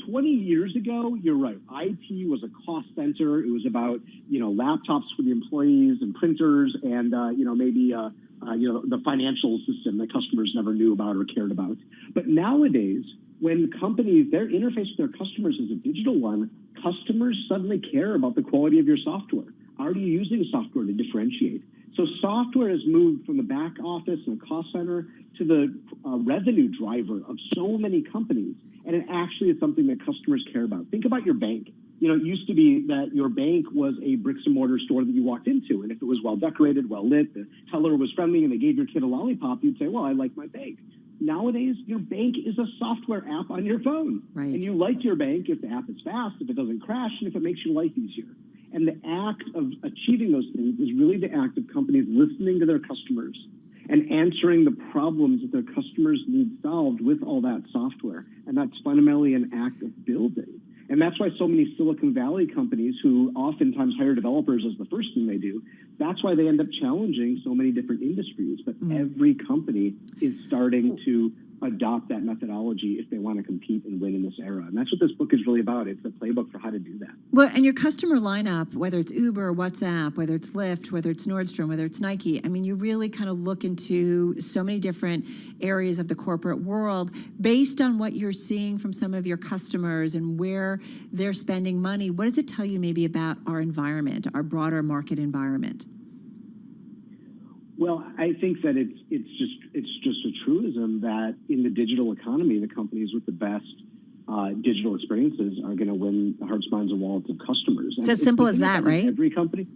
20 years ago, you're right. IT was a cost center. It was about, you know, laptops for the employees and printers and, you know, maybe, you know, the financial system that customers never knew about or cared about. But nowadays, when companies, their interface with their customers is a digital one, customers suddenly care about the quality of your software. Are you using software to differentiate? So software has moved from the back office and the cost center to the revenue driver of so many companies. And it actually is something that customers care about. Think about your bank. You know, it used to be that your bank was a bricks and mortar store that you walked into. And if it was well decorated, well lit, the teller was friendly, and they gave your kid a lollipop, you'd say, well, I like my bank. Nowadays, your bank is a software app on your phone. Right. And you like your bank if the app is fast, if it doesn't crash, and if it makes your life easier. And the act of achieving those things is really the act of companies listening to their customers and answering the problems that their customers need solved with all that software. And that's fundamentally an act of building. And that's why so many Silicon Valley companies who oftentimes hire developers as the first thing they do, that's why they end up challenging so many different industries. But every company is starting to adopt that methodology if they want to compete and win in this era. And that's what this book is really about. It's a playbook for how to do that. Well, and your customer lineup, whether it's Uber, WhatsApp, whether it's Lyft, whether it's Nordstrom, whether it's Nike, I mean, you really kind of look into so many different areas of the corporate world based on what you're seeing from some of your customers and where they're spending money. What does it tell you maybe about our environment, our broader market environment? Well, I think that it's just a truism that in the digital economy, the companies with the best digital experiences are going to win the hearts, minds, and wallets of customers. It's as simple as that, right? Every company.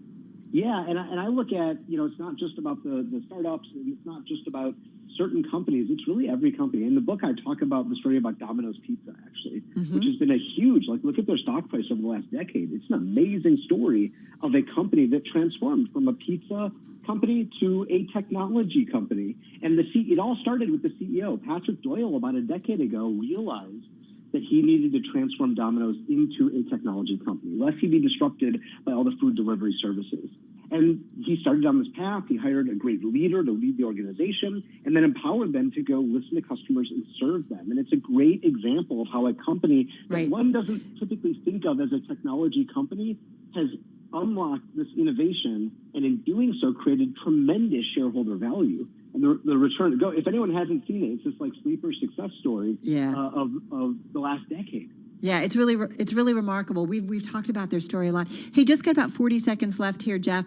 Yeah, and I look at, you know, it's not just about the startups, and it's not just about certain companies. It's really every company. In the book, I talk about the story about Domino's Pizza, actually, which has been a huge, like, look at their stock price over the last decade. It's an amazing story of a company that transformed from a pizza company to a technology company. And it all started with the CEO. Patrick Doyle, about a decade ago, realized that he needed to transform Domino's into a technology company, lest he be disrupted by all the food delivery services. And he started on this path. He hired a great leader to lead the organization and then empowered them to go listen to customers and serve them. And it's a great example of how a company that one doesn't typically think of as a technology company has unlocked this innovation, and in doing so created tremendous shareholder value. And the return, if anyone hasn't seen it, it's this like sleeper success story of the last decade. Yeah, it's really remarkable. We've talked about their story a lot. Hey, just got about 40 seconds left here, Jeff.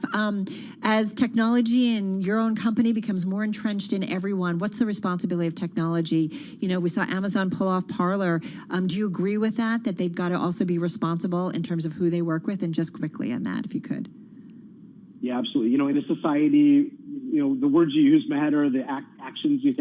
As technology and your own company becomes more entrenched in everyone, what's the responsibility of technology? You know, we saw Amazon pull off Parler. Do you agree with that they've got to also be responsible in terms of who they work with? And just quickly on that, if you could. Yeah, absolutely. You know, in a society, you know, the words you use matter, the actions you take